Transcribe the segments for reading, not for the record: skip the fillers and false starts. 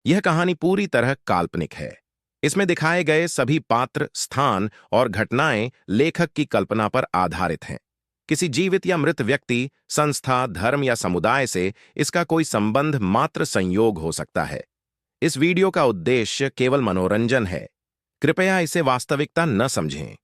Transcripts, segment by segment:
यह कहानी पूरी तरह काल्पनिक है। इसमें दिखाए गए सभी पात्र, स्थान और घटनाएं लेखक की कल्पना पर आधारित हैं। किसी जीवित या मृत व्यक्ति, संस्था, धर्म या समुदाय से इसका कोई संबंध मात्र संयोग हो सकता है। इस वीडियो का उद्देश्य केवल मनोरंजन है। कृपया इसे वास्तविकता न समझें।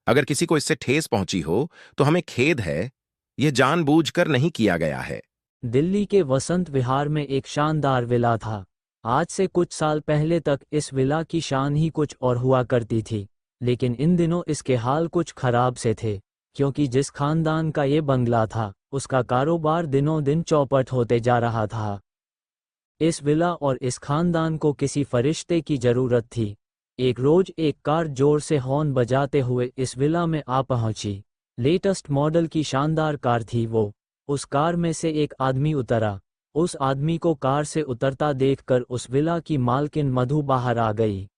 अगर किसी को इससे ठेस पहुंची हो, तो हमें खेद है। यह जानबूझकर नहीं किया गया है। दिल्ली के वसंत विहार में एक शानदार विला था। आज से कुछ साल पहले तक इस विला की शान ही कुछ और हुआ करती थी, लेकिन इन दिनों इसके हाल कुछ खराब से थे, क्योंकि जिस खानदान का ये बंगला था, उसका कारोबार दिनों दिन चौपट होते जा रहा था। इस विला और इस खानदान को किसी फरिश्ते की जरूरत थी। एक रोज एक कार जोर से हॉर्न बजाते हुए इस विला में आ पहुंची। लेटेस्ट मॉडल की शानदार कार थी वो। उस कार में से एक आदमी उतरा। उस आदमी को कार से उतरता देखकर उस विला की मालकिन मधु बाहर आ गई।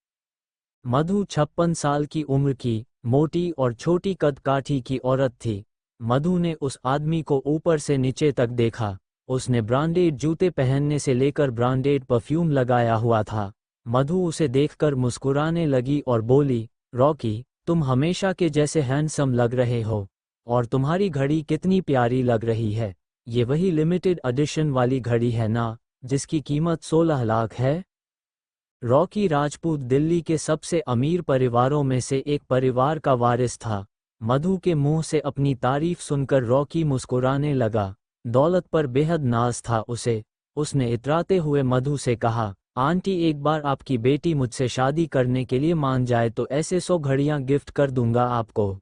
मधु 56 साल की उम्र की, मोटी और छोटी कद काठी की औरत थी। मधु ने उस आदमी को ऊपर से नीचे तक देखा। उसने ब्रांडेड जूते पहनने से लेकर ब्रांडेड परफ्यूम लगाया हुआ था। मधु उसे देखकर मुस्कुराने लगी और बोली, रॉकी, तुम हमेशा के जैसे हैंडसम लग रहे हो, और तुम्हारी घड़ी कितनी प्यारी लग रही है। ये वही लिमिटेड एडिशन वाली घड़ी है ना, जिसकी कीमत 16 लाख है? रॉकी राजपूत दिल्ली के सबसे अमीर परिवारों में से एक परिवार का वारिस था। मधु के मुंह से अपनी तारीफ सुनकर रॉकी मुस्कुराने लगा। दौलत पर बेहद नाज था उसे। उसने इतराते हुए मधु से कहा, आंटी, एक बार आपकी बेटी मुझसे शादी करने के लिए मान जाए तो ऐसे 100 घड़ियां गिफ्ट कर दूंगा आपको।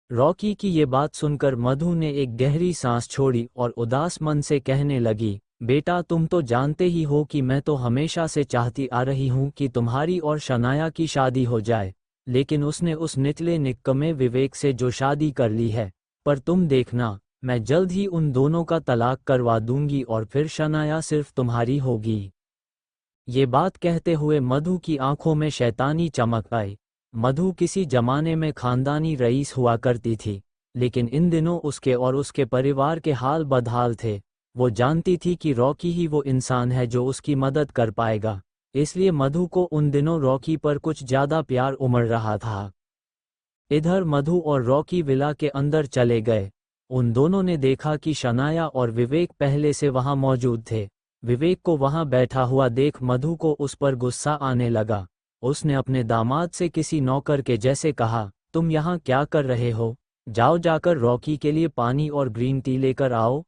रॉकी की ये बात सुनकर मधु ने एक गहरी सांस छोड़ी और उदास मन से कहने लगी, बेटा, तुम तो जानते ही हो कि मैं तो हमेशा से चाहती आ रही हूँ कि तुम्हारी और शनाया की शादी हो जाए, लेकिन उसने उस निचले निक्कमे विवेक से जो शादी कर ली है। पर तुम देखना, मैं जल्द ही उन दोनों का तलाक करवा दूंगी और फिर शनाया सिर्फ तुम्हारी होगी। ये बात कहते हुए मधु की आंखों में शैतानी चमक आई। मधु किसी जमाने में खानदानी रईस हुआ करती थी, लेकिन इन दिनों उसके और उसके परिवार के हाल बदहाल थे। वो जानती थी कि रॉकी ही वो इंसान है जो उसकी मदद कर पाएगा, इसलिए मधु को उन दिनों रॉकी पर कुछ ज्यादा प्यार उमड़ रहा था। इधर मधु और रॉकी विला के अंदर चले गए। उन दोनों ने देखा कि शनाया और विवेक पहले से वहां मौजूद थे। विवेक को वहां बैठा हुआ देख मधु को उस पर गुस्सा आने लगा। उसने अपने दामाद से किसी नौकर के जैसे कहा, तुम यहाँ क्या कर रहे हो? जाओ, जाकर रॉकी के लिए पानी और ग्रीन टी लेकर आओ।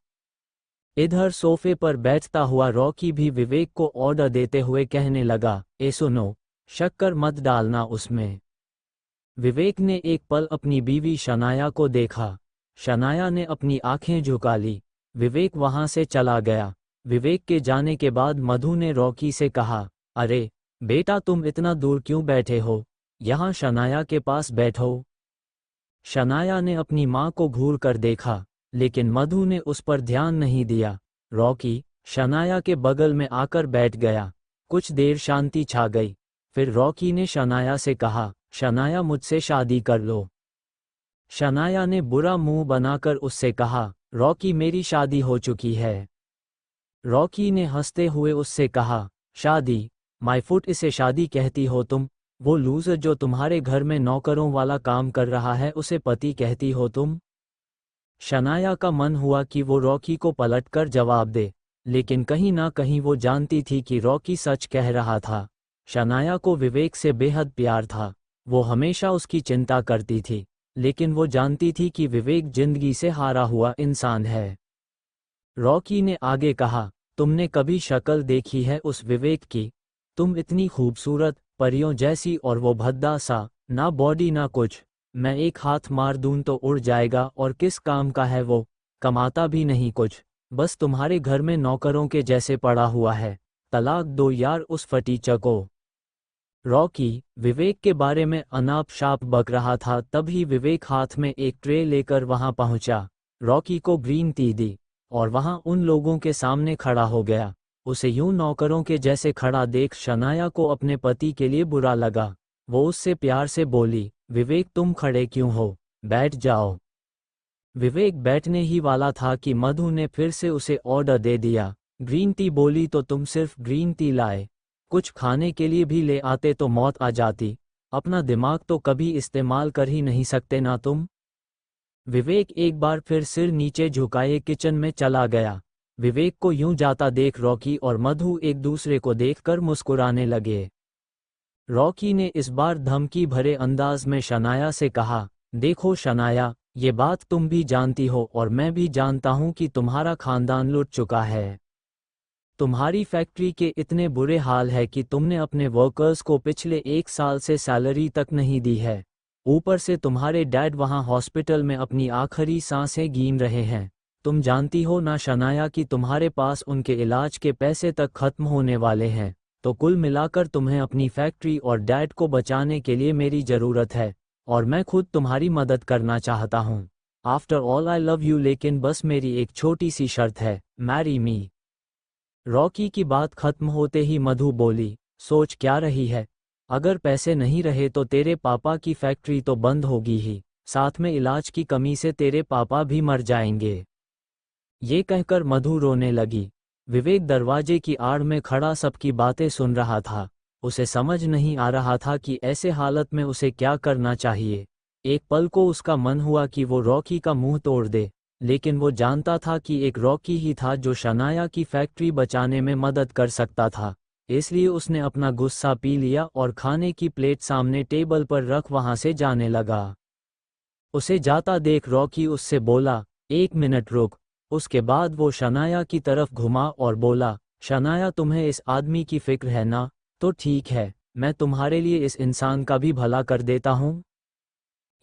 इधर सोफे पर बैठता हुआ रॉकी भी विवेक को ऑर्डर देते हुए कहने लगा, ए सुनो, शक्कर मत डालना उसमें। विवेक ने एक पल अपनी बीवी शनाया को देखा। शनाया ने अपनी आंखें झुका ली। विवेक वहां से चला गया। विवेक के जाने के बाद मधु ने रॉकी से कहा, अरे बेटा, तुम इतना दूर क्यों बैठे हो? यहाँ शनाया के पास बैठो। शनाया ने अपनी माँ को घूर कर देखा, लेकिन मधु ने उस पर ध्यान नहीं दिया। रॉकी शनाया के बगल में आकर बैठ गया। कुछ देर शांति छा गई। फिर रॉकी ने शनाया से कहा, शनाया, मुझसे शादी कर लो। शनाया ने बुरा मुंह बनाकर उससे कहा, रॉकी, मेरी शादी हो चुकी है। रॉकी ने हंसते हुए उससे कहा, शादी? माय फुट, इसे शादी कहती हो तुम? वो लूजर जो तुम्हारे घर में नौकरों वाला काम कर रहा है, उसे पति कहती हो तुम? शनाया का मन हुआ कि वो रॉकी को पलटकर जवाब दे, लेकिन कहीं ना कहीं वो जानती थी कि रॉकी सच कह रहा था। शनाया को विवेक से बेहद प्यार था। वो हमेशा उसकी चिंता करती थी, लेकिन वो जानती थी कि विवेक जिंदगी से हारा हुआ इंसान है। रॉकी ने आगे कहा, तुमने कभी शक्ल देखी है उस विवेक की? तुम इतनी खूबसूरत, परियों जैसी, और वो भद्दा सा, ना बॉडी ना कुछ। मैं एक हाथ मार दूं तो उड़ जाएगा, और किस काम का है वो? कमाता भी नहीं कुछ, बस तुम्हारे घर में नौकरों के जैसे पड़ा हुआ है। तलाक दो यार उस फटीचा को। रॉकी विवेक के बारे में अनाप शाप बक रहा था, तभी विवेक हाथ में एक ट्रे लेकर वहां पहुंचा। रॉकी को ग्रीन टी दी और वहां उन लोगों के सामने खड़ा हो गया। उसे यूं नौकरों के जैसे खड़ा देख शनाया को अपने पति के लिए बुरा लगा। वो उससे प्यार से बोली, विवेक, तुम खड़े क्यों हो? बैठ जाओ। विवेक बैठने ही वाला था कि मधु ने फिर से उसे ऑर्डर दे दिया। ग्रीन टी बोली, तो तुम सिर्फ ग्रीन टी लाए? कुछ खाने के लिए भी ले आते तो मौत आ जाती। अपना दिमाग तो कभी इस्तेमाल कर ही नहीं सकते ना तुम। विवेक एक बार फिर सिर नीचे झुकाए किचन में चला गया। विवेक को यूं जाता देख रॉकी और मधु एक दूसरे को देखकर मुस्कुराने लगे। रॉकी ने इस बार धमकी भरे अंदाज में शनाया से कहा, देखो शनाया, ये बात तुम भी जानती हो और मैं भी जानता हूं कि तुम्हारा खानदान लुट चुका है। तुम्हारी फैक्ट्री के इतने बुरे हाल है कि तुमने अपने वर्कर्स को पिछले 1 साल से सैलरी तक नहीं दी है। ऊपर से तुम्हारे डैड वहां हॉस्पिटल में अपनी आखिरी सांसें गिन रहे हैं। तुम जानती हो ना शनाया कि तुम्हारे पास उनके इलाज के पैसे तक खत्म होने वाले हैं। तो कुल मिलाकर तुम्हें अपनी फैक्ट्री और डैड को बचाने के लिए मेरी ज़रूरत है और मैं खुद तुम्हारी मदद करना चाहता हूँ। After all I love you, लेकिन बस मेरी एक छोटी सी शर्त है, मैरी मी। रॉकी की बात खत्म होते ही मधु बोली, सोच क्या रही है? अगर पैसे नहीं रहे तो तेरे पापा की फैक्ट्री तो बंद होगी ही, साथ में इलाज की कमी से तेरे पापा भी मर जाएंगे। ये कहकर मधु रोने लगी। विवेक दरवाजे की आड़ में खड़ा सबकी बातें सुन रहा था। उसे समझ नहीं आ रहा था कि ऐसे हालत में उसे क्या करना चाहिए। एक पल को उसका मन हुआ कि वो रॉकी का मुंह तोड़ दे, लेकिन वो जानता था कि एक रॉकी ही था जो शनाया की फैक्ट्री बचाने में मदद कर सकता था। इसलिए उसने अपना गुस्सा पी लिया और खाने की प्लेट सामने टेबल पर रख वहां से जाने लगा। उसे जाता देख रॉकी उससे बोला, 1 मिनट रुक। उसके बाद वो शनाया की तरफ घुमा और बोला, शनाया, तुम्हें इस आदमी की फिक्र है ना? तो ठीक है, मैं तुम्हारे लिए इस इंसान का भी भला कर देता हूँ।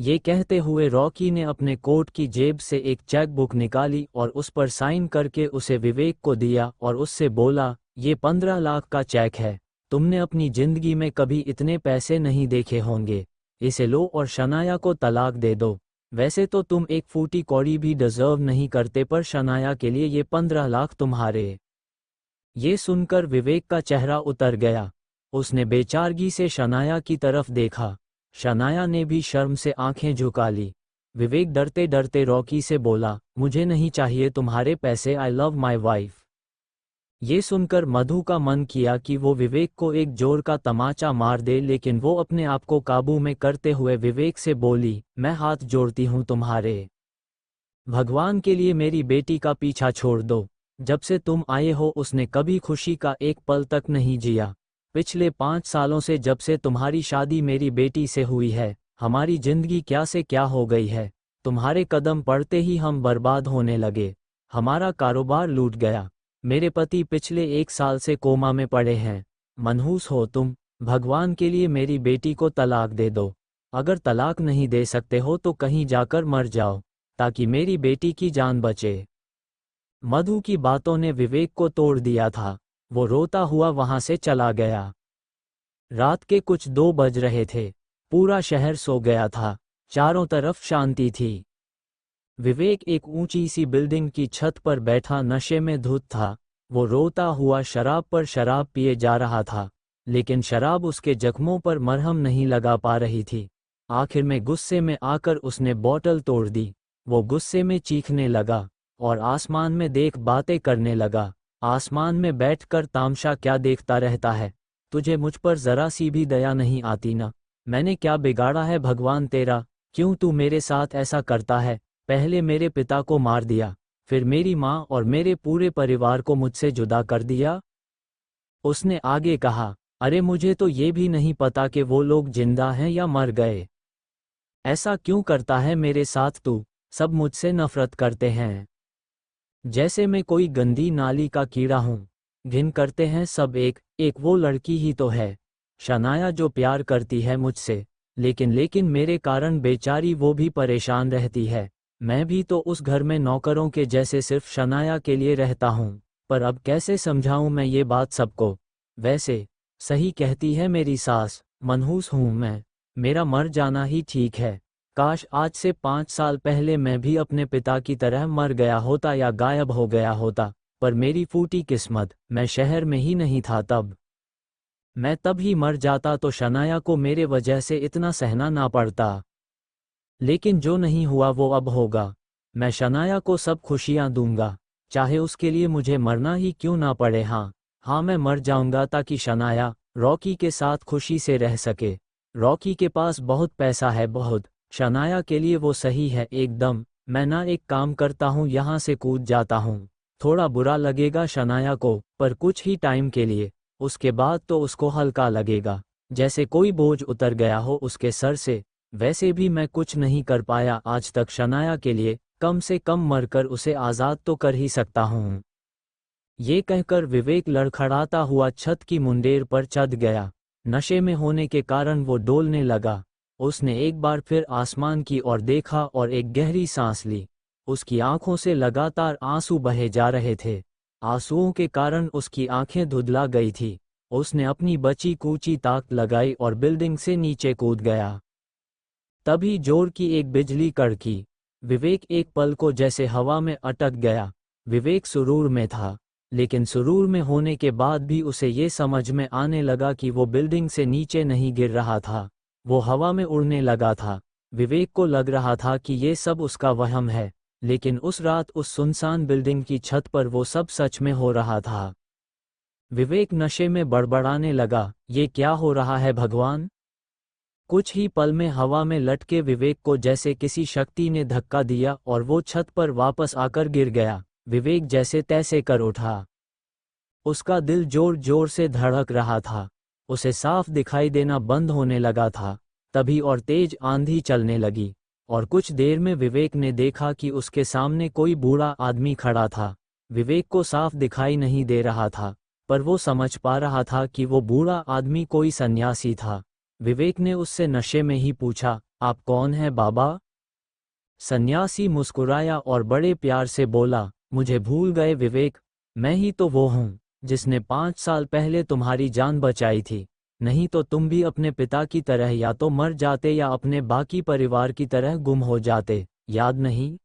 ये कहते हुए रॉकी ने अपने कोट की जेब से एक चेक बुक निकाली और उस पर साइन करके उसे विवेक को दिया और उससे बोला, ये 15 लाख का चेक है। तुमने अपनी जिंदगी में कभी इतने पैसे नहीं देखे होंगे। इसे लो और शनाया को तलाक दे दो। वैसे तो तुम एक फूटी कौड़ी भी डिजर्व नहीं करते, पर शनाया के लिए ये 15 लाख तुम्हारे। ये सुनकर विवेक का चेहरा उतर गया। उसने बेचारगी से शनाया की तरफ देखा। शनाया ने भी शर्म से आंखें झुका ली। विवेक डरते डरते रॉकी से बोला, मुझे नहीं चाहिए तुम्हारे पैसे, आई लव माई वाइफ। ये सुनकर मधु का मन किया कि वो विवेक को एक जोर का तमाचा मार दे, लेकिन वो अपने आप को काबू में करते हुए विवेक से बोली, मैं हाथ जोड़ती हूँ तुम्हारे। भगवान के लिए मेरी बेटी का पीछा छोड़ दो। जब से तुम आए हो उसने कभी खुशी का एक पल तक नहीं जिया। पिछले 5 सालों से जब से तुम्हारी शादी मेरी बेटी से हुई है, हमारी जिंदगी क्या से क्या हो गई है। तुम्हारे कदम पड़ते ही हम बर्बाद होने लगे। हमारा कारोबार लूट गया। मेरे पति पिछले 1 साल से कोमा में पड़े हैं। मनहूस हो तुम। भगवान के लिए मेरी बेटी को तलाक दे दो। अगर तलाक नहीं दे सकते हो तो कहीं जाकर मर जाओ, ताकि मेरी बेटी की जान बचे। मधु की बातों ने विवेक को तोड़ दिया था। वो रोता हुआ वहां से चला गया। रात के कुछ 2 बज रहे थे। पूरा शहर सो गया था। चारों तरफ शांति थी। विवेक एक ऊंची सी बिल्डिंग की छत पर बैठा नशे में धुत था। वो रोता हुआ शराब पर शराब पिए जा रहा था, लेकिन शराब उसके जख्मों पर मरहम नहीं लगा पा रही थी। आखिर में गुस्से में आकर उसने बोतल तोड़ दी। वो गुस्से में चीखने लगा और आसमान में देख बातें करने लगा। आसमान में बैठकर तामशा क्या देखता रहता है? तुझे मुझ पर जरा सी भी दया नहीं आती ना? मैंने क्या बिगाड़ा है भगवान तेरा? क्यों तू मेरे साथ ऐसा करता है? पहले मेरे पिता को मार दिया, फिर मेरी माँ और मेरे पूरे परिवार को मुझसे जुदा कर दिया। उसने आगे कहा, अरे मुझे तो ये भी नहीं पता कि वो लोग जिंदा हैं या मर गए। ऐसा क्यों करता है मेरे साथ तू? सब मुझसे नफरत करते हैं, जैसे मैं कोई गंदी नाली का कीड़ा हूँ। घिन करते हैं सब। एक वो लड़की ही तो है, शनाया, जो प्यार करती है मुझसे, लेकिन मेरे कारण बेचारी वो भी परेशान रहती है। मैं भी तो उस घर में नौकरों के जैसे सिर्फ शनाया के लिए रहता हूँ, पर अब कैसे समझाऊं मैं ये बात सबको? वैसे सही कहती है मेरी सास, मनहूस हूँ मैं। मेरा मर जाना ही ठीक है। काश आज से 5 साल पहले मैं भी अपने पिता की तरह मर गया होता या गायब हो गया होता, पर मेरी फूटी किस्मत, मैं शहर में ही नहीं था तब। मैं तब ही मर जाता तो शनाया को मेरे वजह से इतना सहना ना पड़ता। लेकिन जो नहीं हुआ वो अब होगा। मैं शनाया को सब खुशियां दूंगा, चाहे उसके लिए मुझे मरना ही क्यों ना पड़े। हाँ, मैं मर जाऊंगा ताकि शनाया, रॉकी के साथ खुशी से रह सके। रॉकी के पास बहुत पैसा है, बहुत। शनाया के लिए वो सही है एकदम। मैं ना एक काम करता हूँ, यहाँ से कूद जाता हूँ। थोड़ा बुरा लगेगा शनाया को, पर कुछ ही टाइम के लिए। उसके बाद तो उसको हल्का लगेगा, जैसे कोई बोझ उतर गया हो उसके सर से। वैसे भी मैं कुछ नहीं कर पाया आज तक शनाया के लिए, कम से कम मरकर उसे आज़ाद तो कर ही सकता हूँ। ये कहकर विवेक लड़खड़ाता हुआ छत की मुंडेर पर चढ़ गया। नशे में होने के कारण वो डोलने लगा। उसने एक बार फिर आसमान की ओर देखा और एक गहरी सांस ली। उसकी आंखों से लगातार आंसू बहे जा रहे थे। आंसुओं के कारण उसकी आंखें धुंधला गई थी। उसने अपनी बची कूची ताक लगाई और बिल्डिंग से नीचे कूद गया। तभी जोर की एक बिजली कड़की। विवेक एक पल को जैसे हवा में अटक गया। विवेक सुरूर में था, लेकिन सुरूर में होने के बाद भी उसे ये समझ में आने लगा कि वो बिल्डिंग से नीचे नहीं गिर रहा था, वो हवा में उड़ने लगा था। विवेक को लग रहा था कि ये सब उसका वहम है, लेकिन उस रात उस सुनसान बिल्डिंग की छत पर वो सब सच में हो रहा था। विवेक नशे में बड़बड़ाने लगा, ये क्या हो रहा है भगवान। कुछ ही पल में हवा में लटके विवेक को जैसे किसी शक्ति ने धक्का दिया और वो छत पर वापस आकर गिर गया। विवेक जैसे तैसे कर उठा। उसका दिल जोर जोर से धड़क रहा था। उसे साफ दिखाई देना बंद होने लगा था। तभी और तेज आंधी चलने लगी, और कुछ देर में विवेक ने देखा कि उसके सामने कोई बूढ़ा आदमी खड़ा था। विवेक को साफ दिखाई नहीं दे रहा था, पर वो समझ पा रहा था कि वो बूढ़ा आदमी कोई सन्यासी था। विवेक ने उससे नशे में ही पूछा, आप कौन हैं बाबा? सन्यासी मुस्कुराया और बड़े प्यार से बोला, मुझे भूल गए विवेक, मैं ही तो वो हूँ जिसने 5 साल पहले तुम्हारी जान बचाई थी। नहीं तो तुम भी अपने पिता की तरह या तो मर जाते या अपने बाकी परिवार की तरह गुम हो जाते, याद नहीं?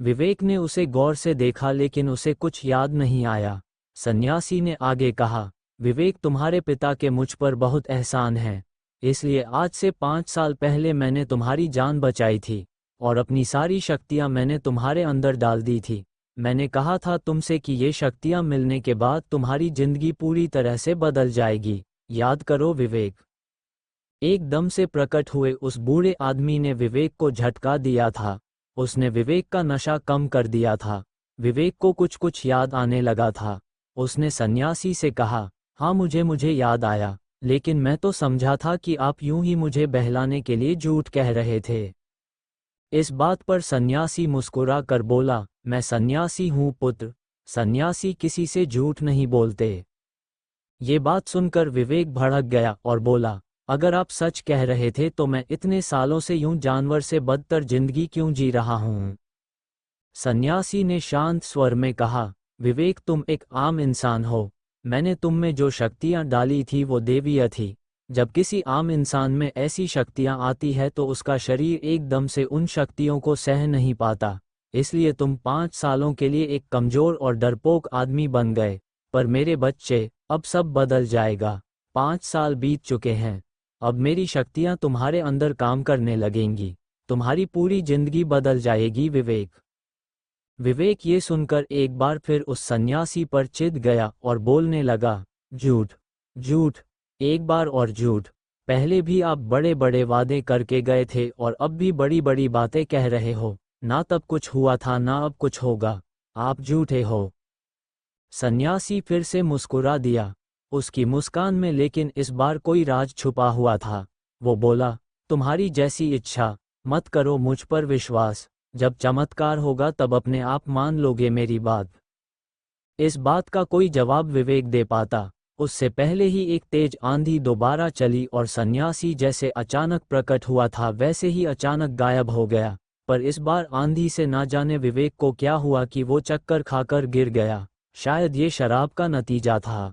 विवेक ने उसे गौर से देखा, लेकिन उसे कुछ याद नहीं आया। सन्यासी ने आगे कहा, विवेक तुम्हारे पिता के मुझ पर बहुत एहसान है, इसलिए आज से 5 साल पहले मैंने तुम्हारी जान बचाई थी, और अपनी सारी शक्तियां मैंने तुम्हारे अंदर डाल दी थी। मैंने कहा था तुमसे कि ये शक्तियां मिलने के बाद तुम्हारी जिंदगी पूरी तरह से बदल जाएगी, याद करो विवेक। एकदम से प्रकट हुए उस बूढ़े आदमी ने विवेक को झटका दिया था। उसने विवेक का नशा कम कर दिया था। विवेक को कुछ कुछ याद आने लगा था। उसने सन्यासी से कहा, हाँ मुझे याद आया, लेकिन मैं तो समझा था कि आप यूं ही मुझे बहलाने के लिए झूठ कह रहे थे। इस बात पर सन्यासी मुस्कुरा कर बोला, मैं सन्यासी हूँ पुत्र, सन्यासी किसी से झूठ नहीं बोलते। ये बात सुनकर विवेक भड़क गया और बोला, अगर आप सच कह रहे थे तो मैं इतने सालों से यूं जानवर से बदतर जिंदगी क्यों जी रहा हूं? सन्यासी ने शांत स्वर में कहा, विवेक तुम एक आम इंसान हो, मैंने तुम में जो शक्तियां डाली थी वो देवीय थी। जब किसी आम इंसान में ऐसी शक्तियां आती है तो उसका शरीर एकदम से उन शक्तियों को सह नहीं पाता, इसलिए तुम 5 सालों के लिए एक कमजोर और डरपोक आदमी बन गए। पर मेरे बच्चे, अब सब बदल जाएगा। 5 साल बीत चुके हैं, अब मेरी शक्तियां तुम्हारे अंदर काम करने लगेंगी, तुम्हारी पूरी जिंदगी बदल जाएगी विवेक। विवेक ये सुनकर एक बार फिर उस सन्यासी पर चिढ़ गया और बोलने लगा, झूठ, झूठ, एक बार और झूठ। पहले भी आप बड़े बड़े वादे करके गए थे और अब भी बड़ी बड़ी बातें कह रहे हो। ना तब कुछ हुआ था ना अब कुछ होगा, आप झूठे हो। सन्यासी फिर से मुस्कुरा दिया। उसकी मुस्कान में लेकिन इस बार कोई राज छुपा हुआ था। वो बोला, तुम्हारी जैसी इच्छा, मत करो मुझ पर विश्वास, जब चमत्कार होगा तब अपने आप मान लोगे मेरी बात। इस बात का कोई जवाब विवेक दे पाता, उससे पहले ही एक तेज आंधी दोबारा चली और सन्यासी जैसे अचानक प्रकट हुआ था वैसे ही अचानक गायब हो गया। पर इस बार आंधी से ना जाने विवेक को क्या हुआ कि वो चक्कर खाकर गिर गया। शायद ये शराब का नतीजा था।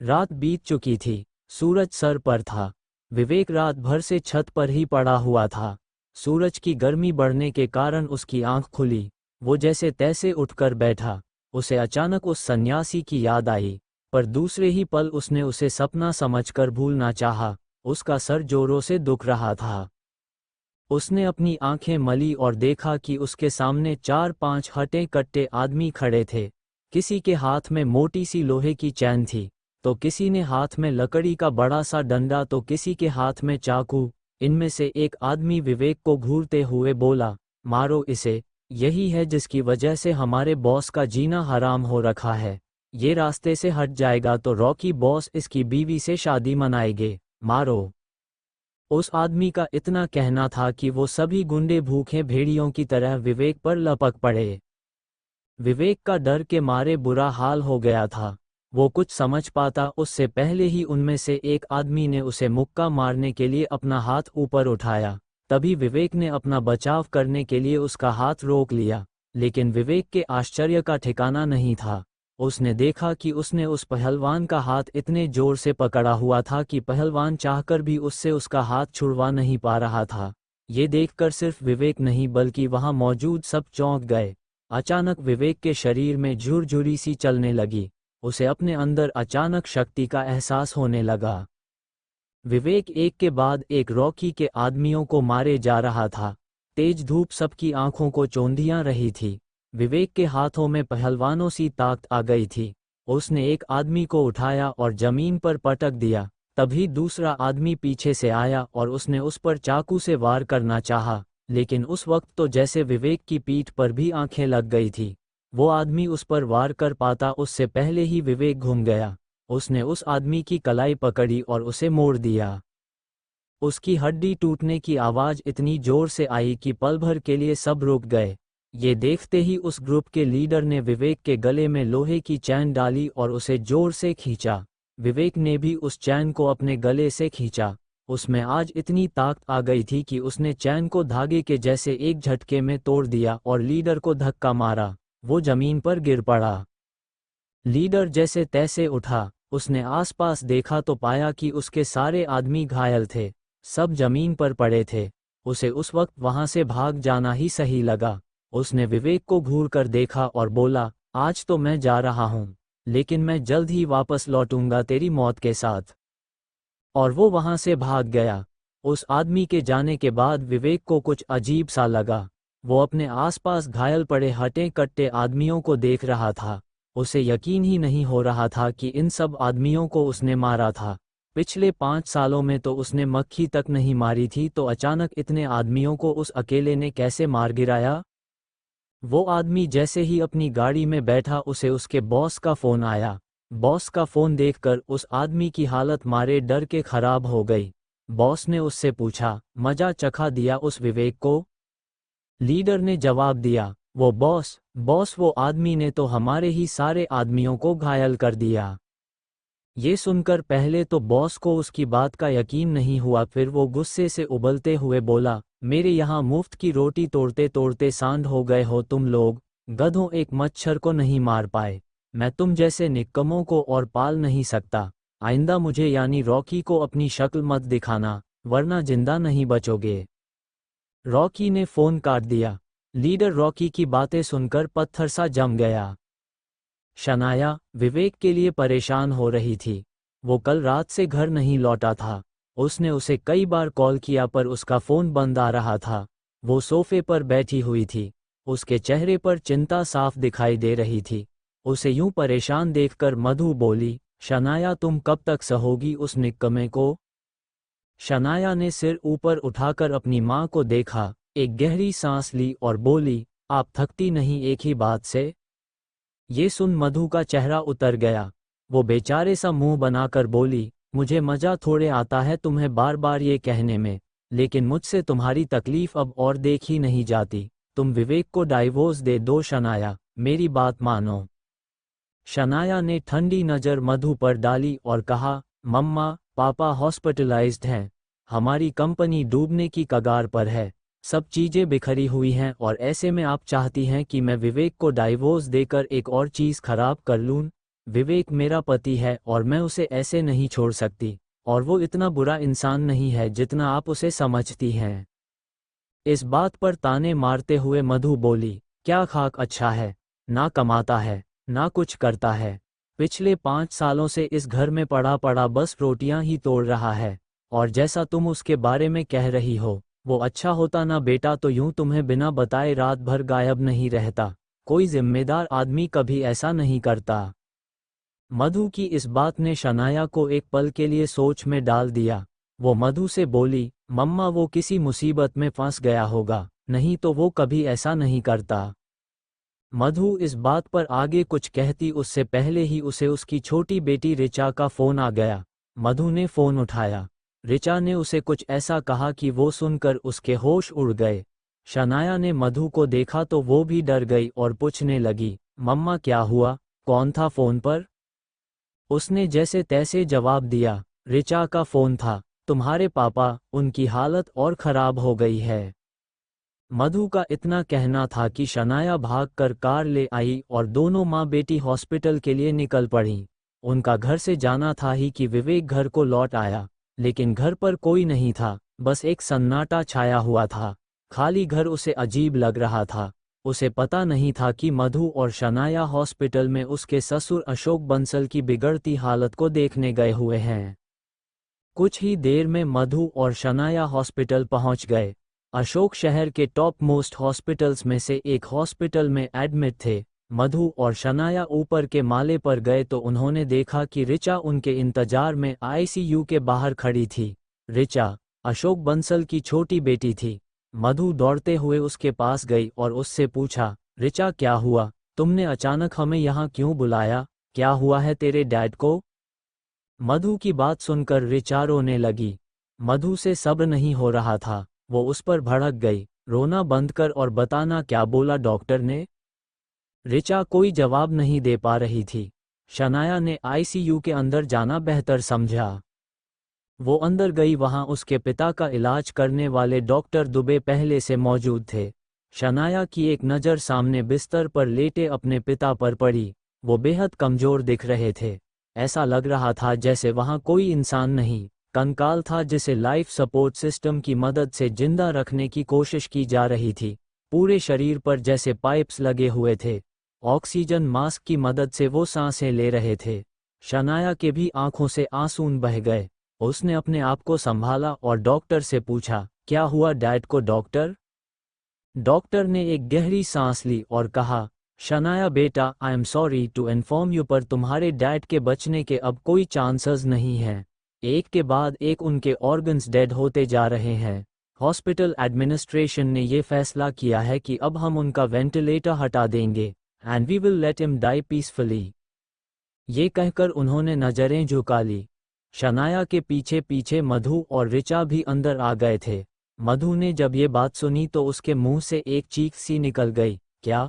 रात बीत चुकी थी, सूरज सर पर था। विवेक रात भर से छत पर ही पड़ा हुआ था। सूरज की गर्मी बढ़ने के कारण उसकी आंख खुली। वो जैसे तैसे उठकर बैठा। उसे अचानक उस सन्यासी की याद आई, पर दूसरे ही पल उसने उसे सपना समझकर भूलना चाहा। उसका सर जोरों से दुख रहा था। उसने अपनी आंखें मली और देखा कि उसके सामने 4-5 हटे कट्टे आदमी खड़े थे। किसी के हाथ में मोटी सी लोहे की चैन थी, तो किसी ने हाथ में लकड़ी का बड़ा सा डंडा तो किसी के हाथ में चाकू। इनमें से एक आदमी विवेक को घूरते हुए बोला, मारो इसे, यही है जिसकी वजह से हमारे बॉस का जीना हराम हो रखा है। ये रास्ते से हट जाएगा तो रॉकी बॉस इसकी बीवी से शादी मनाएंगे, मारो। उस आदमी का इतना कहना था कि वो सभी गुंडे भूखे भेड़ियों की तरह विवेक पर लपक पड़े। विवेक का डर के मारे बुरा हाल हो गया था। वो कुछ समझ पाता उससे पहले ही उनमें से एक आदमी ने उसे मुक्का मारने के लिए अपना हाथ ऊपर उठाया। तभी विवेक ने अपना बचाव करने के लिए उसका हाथ रोक लिया, लेकिन विवेक के आश्चर्य का ठिकाना नहीं था। उसने देखा कि उसने उस पहलवान का हाथ इतने जोर से पकड़ा हुआ था कि पहलवान चाहकर भी उससे उसका हाथ छुड़वा नहीं पा रहा था। ये देखकर सिर्फ विवेक नहीं बल्कि वहां मौजूद सब चौंक गए। अचानक विवेक के शरीर में झुरझुरी सी चलने लगी। उसे अपने अंदर अचानक शक्ति का एहसास होने लगा। विवेक एक के बाद एक रॉकी के आदमियों को मारे जा रहा था। तेज धूप सबकी आंखों को चौंधियां रही थी। विवेक के हाथों में पहलवानों सी ताकत आ गई थी। उसने एक आदमी को उठाया और जमीन पर पटक दिया। तभी दूसरा आदमी पीछे से आया और उसने उस पर चाकू से वार करना चाहा, लेकिन उस वक्त तो जैसे विवेक की पीठ पर भी आंखें लग गई थी। वो आदमी उस पर वार कर पाता उससे पहले ही विवेक घूम गया। उसने उस आदमी की कलाई पकड़ी और उसे मोड़ दिया। उसकी हड्डी टूटने की आवाज इतनी जोर से आई कि पल भर के लिए सब रुक गए। ये देखते ही उस ग्रुप के लीडर ने विवेक के गले में लोहे की चैन डाली और उसे जोर से खींचा। विवेक ने भी उस चैन को अपने गले से खींचा। उसमें आज इतनी ताकत आ गई थी कि उसने चैन को धागे के जैसे एक झटके में तोड़ दिया और लीडर को धक्का मारा। वो जमीन पर गिर पड़ा। लीडर जैसे तैसे उठा। उसने आसपास देखा तो पाया कि उसके सारे आदमी घायल थे, सब जमीन पर पड़े थे। उसे उस वक्त वहां से भाग जाना ही सही लगा। उसने विवेक को घूर कर देखा और बोला, आज तो मैं जा रहा हूं, लेकिन मैं जल्द ही वापस लौटूंगा तेरी मौत के साथ। और वो वहां से भाग गया। उस आदमी के जाने के बाद विवेक को कुछ अजीब सा लगा। वो अपने आसपास घायल पड़े हटे कट्टे आदमियों को देख रहा था। उसे यकीन ही नहीं हो रहा था कि इन सब आदमियों को उसने मारा था। पिछले 5 सालों में तो उसने मक्खी तक नहीं मारी थी, तो अचानक इतने आदमियों को उस अकेले ने कैसे मार गिराया। वो आदमी जैसे ही अपनी गाड़ी में बैठा उसे उसके बॉस का फोन आया। बॉस का फोन देखकर उस आदमी की हालत मारे डर के खराब हो गई। बॉस ने उससे पूछा, मजा चखा दिया उस विवेक को? लीडर ने जवाब दिया, वो बॉस वो आदमी ने तो हमारे ही सारे आदमियों को घायल कर दिया। ये सुनकर पहले तो बॉस को उसकी बात का यकीन नहीं हुआ, फिर वो गुस्से से उबलते हुए बोला, मेरे यहाँ मुफ्त की रोटी तोड़ते तोड़ते सांड हो गए हो तुम लोग, गधों, एक मच्छर को नहीं मार पाए। मैं तुम जैसे निक्कमों को और पाल नहीं सकता। आइंदा मुझे यानी रॉकी को अपनी शक्ल मत दिखाना, वरना जिंदा नहीं बचोगे। रॉकी ने फोन काट दिया। लीडर रॉकी की बातें सुनकर पत्थर सा जम गया। शनाया विवेक के लिए परेशान हो रही थी। वो कल रात से घर नहीं लौटा था। उसने उसे कई बार कॉल किया पर उसका फोन बंद आ रहा था। वो सोफे पर बैठी हुई थी। उसके चेहरे पर चिंता साफ दिखाई दे रही थी। उसे यूं परेशान देखकर मधु बोली, शनाया तुम कब तक सहोगी उस निक्कमे को? शनाया ने सिर ऊपर उठाकर अपनी माँ को देखा, एक गहरी सांस ली और बोली, आप थकती नहीं एक ही बात से? ये सुन मधु का चेहरा उतर गया। वो बेचारे सा मुंह बनाकर बोली, मुझे मजा थोड़े आता है तुम्हें बार बार ये कहने में, लेकिन मुझसे तुम्हारी तकलीफ अब और देखी नहीं जाती। तुम विवेक को डाइवोर्स दे दो शनाया, मेरी बात मानो। शनाया ने ठंडी नज़र मधु पर डाली और कहा, मम्मा पापा हॉस्पिटलाइज्ड हैं, हमारी कंपनी डूबने की कगार पर है, सब चीज़ें बिखरी हुई हैं और ऐसे में आप चाहती हैं कि मैं विवेक को डाइवोर्स देकर एक और चीज़ खराब कर लूँ? विवेक मेरा पति है और मैं उसे ऐसे नहीं छोड़ सकती, और वो इतना बुरा इंसान नहीं है जितना आप उसे समझती हैं। इस बात पर ताने मारते हुए मधु बोली, क्या खाक अच्छा है, ना कमाता है ना कुछ करता है, पिछले 5 सालों से इस घर में पड़ा पड़ा बस रोटियां ही तोड़ रहा है, और जैसा तुम उसके बारे में कह रही हो, वो अच्छा होता ना बेटा तो यूं तुम्हें बिना बताए रात भर गायब नहीं रहता। कोई जिम्मेदार आदमी कभी ऐसा नहीं करता। मधु की इस बात ने शनाया को एक पल के लिए सोच में डाल दिया। वो मधु से बोली, मम्मा वो किसी मुसीबत में फंस गया होगा, नहीं तो वो कभी ऐसा नहीं करता। मधु इस बात पर आगे कुछ कहती उससे पहले ही उसे उसकी छोटी बेटी ऋचा का फोन आ गया। मधु ने फोन उठाया। ऋचा ने उसे कुछ ऐसा कहा कि वो सुनकर उसके होश उड़ गए। शनाया ने मधु को देखा तो वो भी डर गई और पूछने लगी, मम्मा क्या हुआ, कौन था फोन पर? उसने जैसे तैसे जवाब दिया, ऋचा का फोन था, तुम्हारे पापा, उनकी हालत और खराब हो गई है। मधु का इतना कहना था कि शनाया भागकर कार ले आई और दोनों माँ बेटी हॉस्पिटल के लिए निकल पड़ीं। उनका घर से जाना था ही कि विवेक घर को लौट आया, लेकिन घर पर कोई नहीं था, बस एक सन्नाटा छाया हुआ था। खाली घर उसे अजीब लग रहा था। उसे पता नहीं था कि मधु और शनाया हॉस्पिटल में उसके ससुर अशोक बंसल की बिगड़ती हालत को देखने गए हुए हैं। कुछ ही देर में मधु और शनाया हॉस्पिटल पहुंच गए। अशोक शहर के टॉप मोस्ट हॉस्पिटल्स में से एक हॉस्पिटल में एडमिट थे। मधु और शनाया ऊपर के माले पर गए तो उन्होंने देखा कि ऋचा उनके इंतजार में आईसीयू के बाहर खड़ी थी। ऋचा अशोक बंसल की छोटी बेटी थी। मधु दौड़ते हुए उसके पास गई और उससे पूछा, ऋचा क्या हुआ, तुमने अचानक हमें यहाँ क्यों बुलाया, क्या हुआ है तेरे डैड को? मधु की बात सुनकर ऋचा रोने लगी। मधु से सब्र नहीं हो रहा था, वो उस पर भड़क गई, रोना बंद कर और बताना क्या बोला डॉक्टर ने? ऋचा कोई जवाब नहीं दे पा रही थी। शनाया ने आईसीयू के अंदर जाना बेहतर समझा। वो अंदर गई, वहां उसके पिता का इलाज करने वाले डॉक्टर दुबे पहले से मौजूद थे। शनाया की एक नज़र सामने बिस्तर पर लेटे अपने पिता पर पड़ी। वो बेहद कमजोर दिख रहे थे। ऐसा लग रहा था जैसे वहां कोई इंसान नहीं, कंकाल था जिसे लाइफ सपोर्ट सिस्टम की मदद से जिंदा रखने की कोशिश की जा रही थी। पूरे शरीर पर जैसे पाइप्स लगे हुए थे। ऑक्सीजन मास्क की मदद से वो सांसें ले रहे थे। शनाया के भी आंखों से आंसू बह गए। उसने अपने आप को संभाला और डॉक्टर से पूछा, क्या हुआ डैड को डॉक्टर? डॉक्टर ने एक गहरी सांस ली और कहा, शनाया बेटा, I am sorry to inform you, पर तुम्हारे डैड के बचने के अब कोई चांसेस नहीं हैं। एक के बाद एक उनके ऑर्गन्स डेड होते जा रहे हैं। हॉस्पिटल एडमिनिस्ट्रेशन ने ये फैसला किया है कि अब हम उनका वेंटिलेटर हटा देंगे and we will let him die peacefully. ये कहकर उन्होंने नजरें झुका ली। शनाया के पीछे पीछे मधु और ऋचा भी अंदर आ गए थे। मधु ने जब ये बात सुनी तो उसके मुंह से एक चीख सी निकल गई, क्या?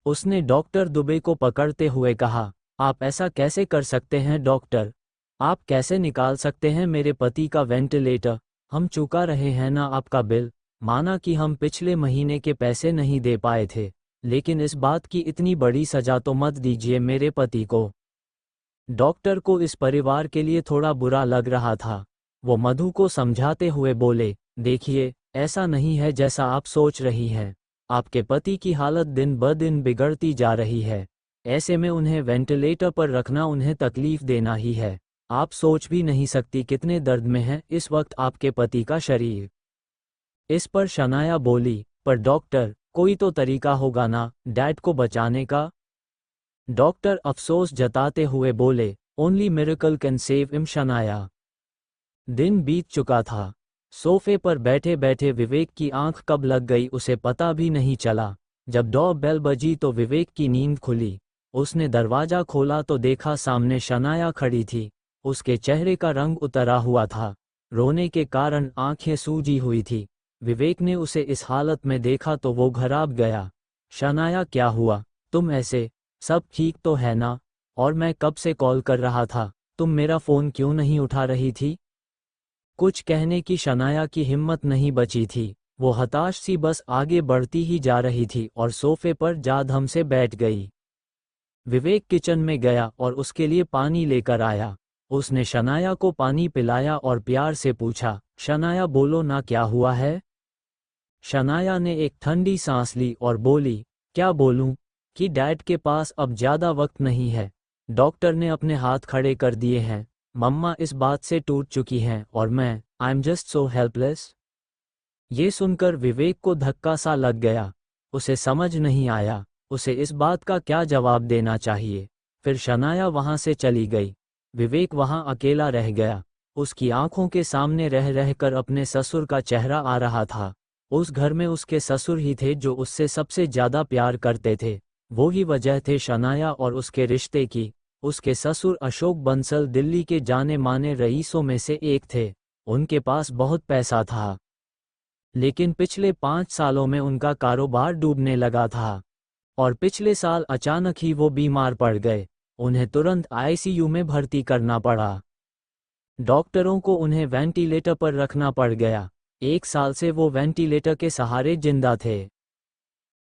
उसने डॉक्टर दुबे को पकड़ते हुए कहा, आप ऐसा कैसे कर सकते हैं डॉक्टर? आप कैसे निकाल सकते हैं मेरे पति का वेंटिलेटर? हम चुका रहे हैं ना आपका बिल। माना कि हम पिछले महीने के पैसे नहीं दे पाए थे, लेकिन इस बात की इतनी बड़ी सजा तो मत दीजिए मेरे पति को। डॉक्टर को इस परिवार के लिए थोड़ा बुरा लग रहा था। वो मधु को समझाते हुए बोले, देखिए, ऐसा नहीं है जैसा आप सोच रही हैं। आपके पति की हालत दिन ब दिन बिगड़ती जा रही है। ऐसे में उन्हें वेंटिलेटर पर रखना उन्हें तकलीफ देना ही है। आप सोच भी नहीं सकती कितने दर्द में है इस वक्त आपके पति का शरीर। इस पर शनाया बोली, पर डॉक्टर, कोई तो तरीका होगा ना डैड को बचाने का? डॉक्टर अफसोस जताते हुए बोले, only miracle can save him Shanaya. दिन बीत चुका था। सोफे पर बैठे बैठे विवेक की आंख कब लग गई उसे पता भी नहीं चला। जब डोर बेल बजी तो विवेक की नींद खुली। उसने दरवाजा खोला तो देखा सामने शनाया खड़ी थी। उसके चेहरे का रंग उतरा हुआ था। रोने के कारण आंखें सूजी हुई थी। विवेक ने उसे इस हालत में देखा तो वो घबरा गया। शनाया क्या हुआ, तुम ऐसे? सब ठीक तो है ना? और मैं कब से कॉल कर रहा था, तुम मेरा फ़ोन क्यों नहीं उठा रही थी? कुछ कहने की शनाया की हिम्मत नहीं बची थी। वो हताश सी बस आगे बढ़ती ही जा रही थी और सोफे पर जा धम से बैठ गई। विवेक किचन में गया और उसके लिए पानी लेकर आया। उसने शनाया को पानी पिलाया और प्यार से पूछा, शनाया बोलो ना क्या हुआ है? शनाया ने एक ठंडी सांस ली और बोली, क्या बोलूं कि डैड के पास अब ज़्यादा वक्त नहीं है। डॉक्टर ने अपने हाथ खड़े कर दिए हैं। मम्मा इस बात से टूट चुकी हैं और मैं, I am just so helpless. ये सुनकर विवेक को धक्का सा लग गया। उसे समझ नहीं आया उसे इस बात का क्या जवाब देना चाहिए। फिर शनाया वहां से चली गई। विवेक वहां अकेला रह गया। उसकी आंखों के सामने रह रहकर अपने ससुर का चेहरा आ रहा था। उस घर में उसके ससुर ही थे जो उससे सबसे ज्यादा प्यार करते थे। वो ही वजह थे शनाया और उसके रिश्ते की। उसके ससुर अशोक बंसल दिल्ली के जाने माने रईसों में से एक थे। उनके पास बहुत पैसा था, लेकिन पिछले 5 सालों में उनका कारोबार डूबने लगा था और पिछले साल अचानक ही वो बीमार पड़ गए। उन्हें तुरंत आईसीयू में भर्ती करना पड़ा। डॉक्टरों को उन्हें वेंटिलेटर पर रखना पड़ गया। 1 साल से वो वेंटिलेटर के सहारे जिंदा थे।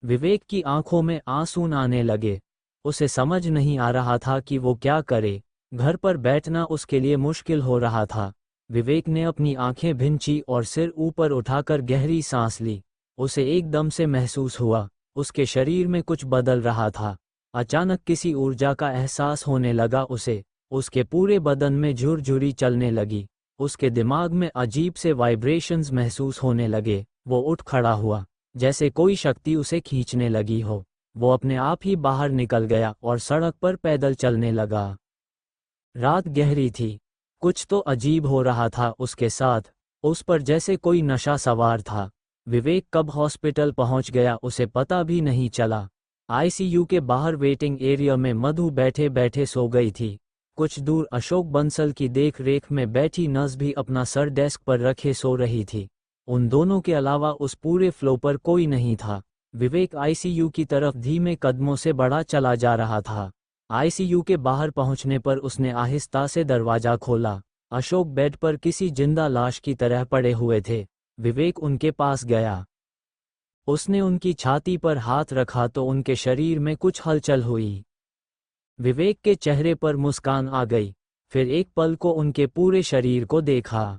विवेक की आंखों में आंसू आने लगे। उसे समझ नहीं आ रहा था कि वो क्या करे। घर पर बैठना उसके लिए मुश्किल हो रहा था। विवेक ने अपनी आंखें भींची और सिर ऊपर उठाकर गहरी सांस ली। उसे एकदम से महसूस हुआ उसके शरीर में कुछ बदल रहा था। अचानक किसी ऊर्जा का एहसास होने लगा उसे। उसके पूरे बदन में झुरझुरी चलने लगी। उसके दिमाग में अजीब से वाइब्रेशंस महसूस होने लगे। वो उठ खड़ा हुआ, जैसे कोई शक्ति उसे खींचने लगी हो। वो अपने आप ही बाहर निकल गया और सड़क पर पैदल चलने लगा। रात गहरी थी। कुछ तो अजीब हो रहा था उसके साथ। उस पर जैसे कोई नशा सवार था। विवेक कब हॉस्पिटल पहुंच गया उसे पता भी नहीं चला। आईसीयू के बाहर वेटिंग एरिया में मधु बैठे बैठे सो गई थी। कुछ दूर अशोक बंसल की देख रेख में बैठी नस भी अपना सर डेस्क पर रखे सो रही थी। उन दोनों के अलावा उस पूरे फ्लो पर कोई नहीं था। विवेक आईसीयू की तरफ धीमे कदमों से बढ़ा चला जा रहा था। आईसीयू के बाहर पहुंचने पर उसने आहिस्ता से दरवाजा खोला। अशोक बेड पर किसी जिंदा लाश की तरह पड़े हुए थे। विवेक उनके पास गया। उसने उनकी छाती पर हाथ रखा तो उनके शरीर में कुछ हलचल हुई। विवेक के चेहरे पर मुस्कान आ गई। फिर एक पल को उनके पूरे शरीर को देखा।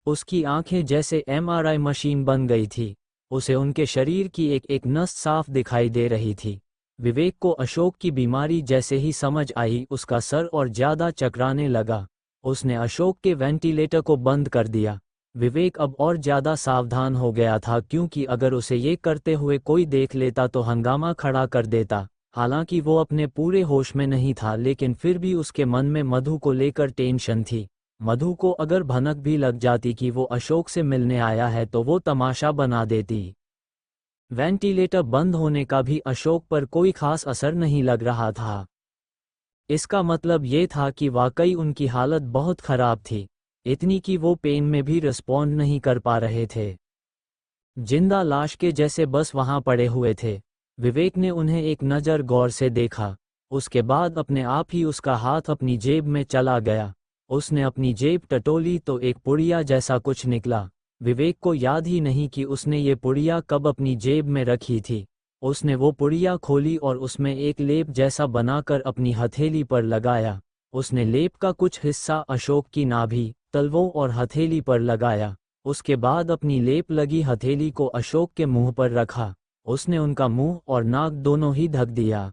उसकी आंखें जैसे एमआरआई मशीन बन गई थी। उसे उनके शरीर की एक एक नस साफ दिखाई दे रही थी। विवेक को अशोक की बीमारी जैसे ही समझ आई उसका सर और ज्यादा चकराने लगा। उसने अशोक के वेंटिलेटर को बंद कर दिया। विवेक अब और ज्यादा सावधान हो गया था क्योंकि अगर उसे ये करते हुए कोई देख लेता तो हंगामा खड़ा कर देता। हालांकि वो अपने पूरे होश में नहीं था, लेकिन फिर भी उसके मन में मधु को लेकर टेंशन थी। मधु को अगर भनक भी लग जाती कि वो अशोक से मिलने आया है तो वो तमाशा बना देती। वेंटिलेटर बंद होने का भी अशोक पर कोई खास असर नहीं लग रहा था। इसका मतलब ये था कि वाकई उनकी हालत बहुत खराब थी, इतनी कि वो पेन में भी रिस्पॉन्ड नहीं कर पा रहे थे। जिंदा लाश के जैसे बस वहां पड़े हुए थे। विवेक ने उन्हें एक नज़र गौर से देखा। उसके बाद अपने आप ही उसका हाथ अपनी जेब में चला गया। उसने अपनी जेब टटोली तो एक पुड़िया जैसा कुछ निकला। विवेक को याद ही नहीं कि उसने ये पुड़िया कब अपनी जेब में रखी थी। उसने वो पुड़िया खोली और उसमें एक लेप जैसा बनाकर अपनी हथेली पर लगाया। उसने लेप का कुछ हिस्सा अशोक की नाभि, तलवों और हथेली पर लगाया। उसके बाद अपनी लेप लगी हथेली को अशोक के मुंह पर रखा। उसने उनका मुंह और नाक दोनों ही ढक दिया।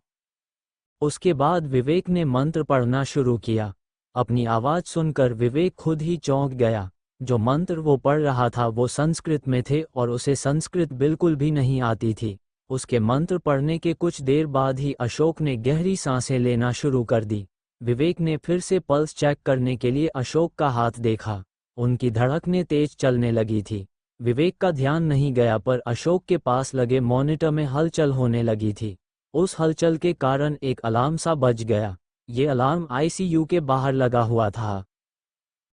उसके बाद विवेक ने मंत्र पढ़ना शुरू किया। अपनी आवाज सुनकर विवेक खुद ही चौंक गया। जो मंत्र वो पढ़ रहा था वो संस्कृत में थे और उसे संस्कृत बिल्कुल भी नहीं आती थी। उसके मंत्र पढ़ने के कुछ देर बाद ही अशोक ने गहरी सांसें लेना शुरू कर दी। विवेक ने फिर से पल्स चेक करने के लिए अशोक का हाथ देखा। उनकी धड़कनें तेज चलने लगी थी। विवेक का ध्यान नहीं गया पर अशोक के पास लगे मॉनिटर में हलचल होने लगी थी। उस हलचल के कारण एक अलार्म सा बज गया। ये अलार्म आईसीयू के बाहर लगा हुआ था।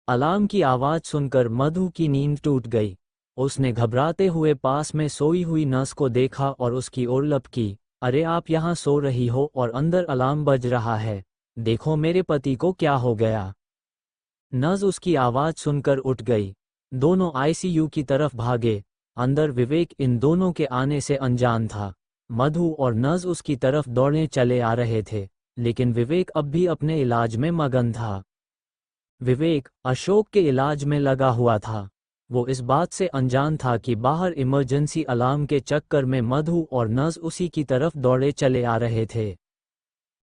अलार्म की आवाज सुनकर मधु की नींद टूट गई। उसने घबराते हुए पास में सोई हुई नस को देखा और उसकी ओर लपकी। अरे आप यहाँ सो रही हो और अंदर अलार्म बज रहा है। देखो मेरे पति को क्या हो गया। नस उसकी आवाज सुनकर उठ गई। दोनों आईसीयू की तरफ भागे। अंदर विवेक इन दोनों के आने से अनजान था। मधु और नस उसकी तरफ दौड़े चले आ रहे थे, लेकिन विवेक अब भी अपने इलाज में मगन था। विवेक अशोक के इलाज में लगा हुआ था। वो इस बात से अनजान था कि बाहर इमरजेंसी अलार्म के चक्कर में मधु और नस उसी की तरफ दौड़े चले आ रहे थे।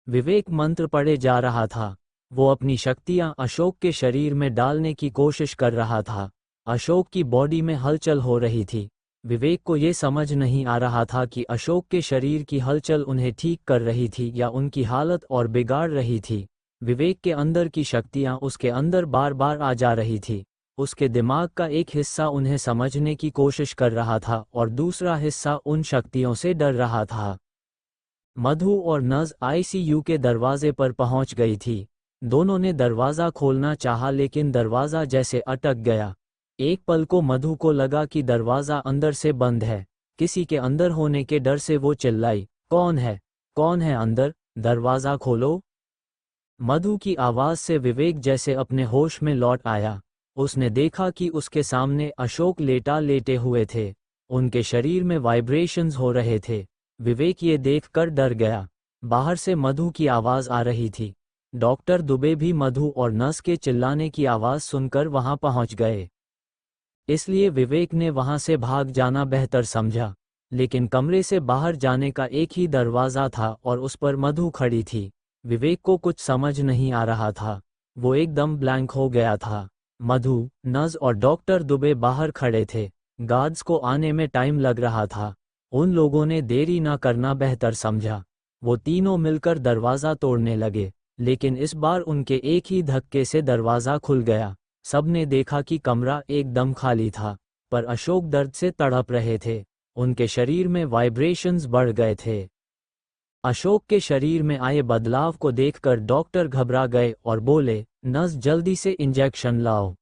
विवेक मंत्र पढ़े जा रहा था। वो अपनी शक्तियां अशोक के शरीर में डालने की कोशिश कर रहा था। अशोक की बॉडी में हलचल हो रही थी। विवेक को ये समझ नहीं आ रहा था कि अशोक के शरीर की हलचल उन्हें ठीक कर रही थी या उनकी हालत और बिगाड़ रही थी। विवेक के अंदर की शक्तियां उसके अंदर बार बार आ जा रही थी। उसके दिमाग का एक हिस्सा उन्हें समझने की कोशिश कर रहा था और दूसरा हिस्सा उन शक्तियों से डर रहा था। मधु और नज आईसीयू के दरवाजे पर पहुंच गई थी। दोनों ने दरवाज़ा खोलना चाहा लेकिन दरवाज़ा जैसे अटक गया। एक पल को मधु को लगा कि दरवाज़ा अंदर से बंद है। किसी के अंदर होने के डर से वो चिल्लाई, कौन है? कौन है अंदर? दरवाज़ा खोलो। मधु की आवाज़ से विवेक जैसे अपने होश में लौट आया। उसने देखा कि उसके सामने अशोक लेटे हुए थे। उनके शरीर में वाइब्रेशंस हो रहे थे। विवेक ये देखकर डर गया। बाहर से मधु की आवाज़ आ रही थी। डॉक्टर दुबे भी मधु और नर्स के चिल्लाने की आवाज़ सुनकर वहां पहुंच गए। इसलिए विवेक ने वहां से भाग जाना बेहतर समझा। लेकिन कमरे से बाहर जाने का एक ही दरवाज़ा था और उस पर मधु खड़ी थी। विवेक को कुछ समझ नहीं आ रहा था। वो एकदम ब्लैंक हो गया था। मधु, नज और डॉक्टर दुबे बाहर खड़े थे। गार्ड्स को आने में टाइम लग रहा था। उन लोगों ने देरी ना करना बेहतर समझा। वो तीनों मिलकर दरवाज़ा तोड़ने लगे, लेकिन इस बार उनके एक ही धक्के से दरवाज़ा खुल गया। सबने देखा कि कमरा एकदम खाली था, पर अशोक दर्द से तड़प रहे थे। उनके शरीर में वाइब्रेशंस बढ़ गए थे। अशोक के शरीर में आए बदलाव को देखकर डॉक्टर घबरा गए और बोले, नस जल्दी से इंजेक्शन लाओ।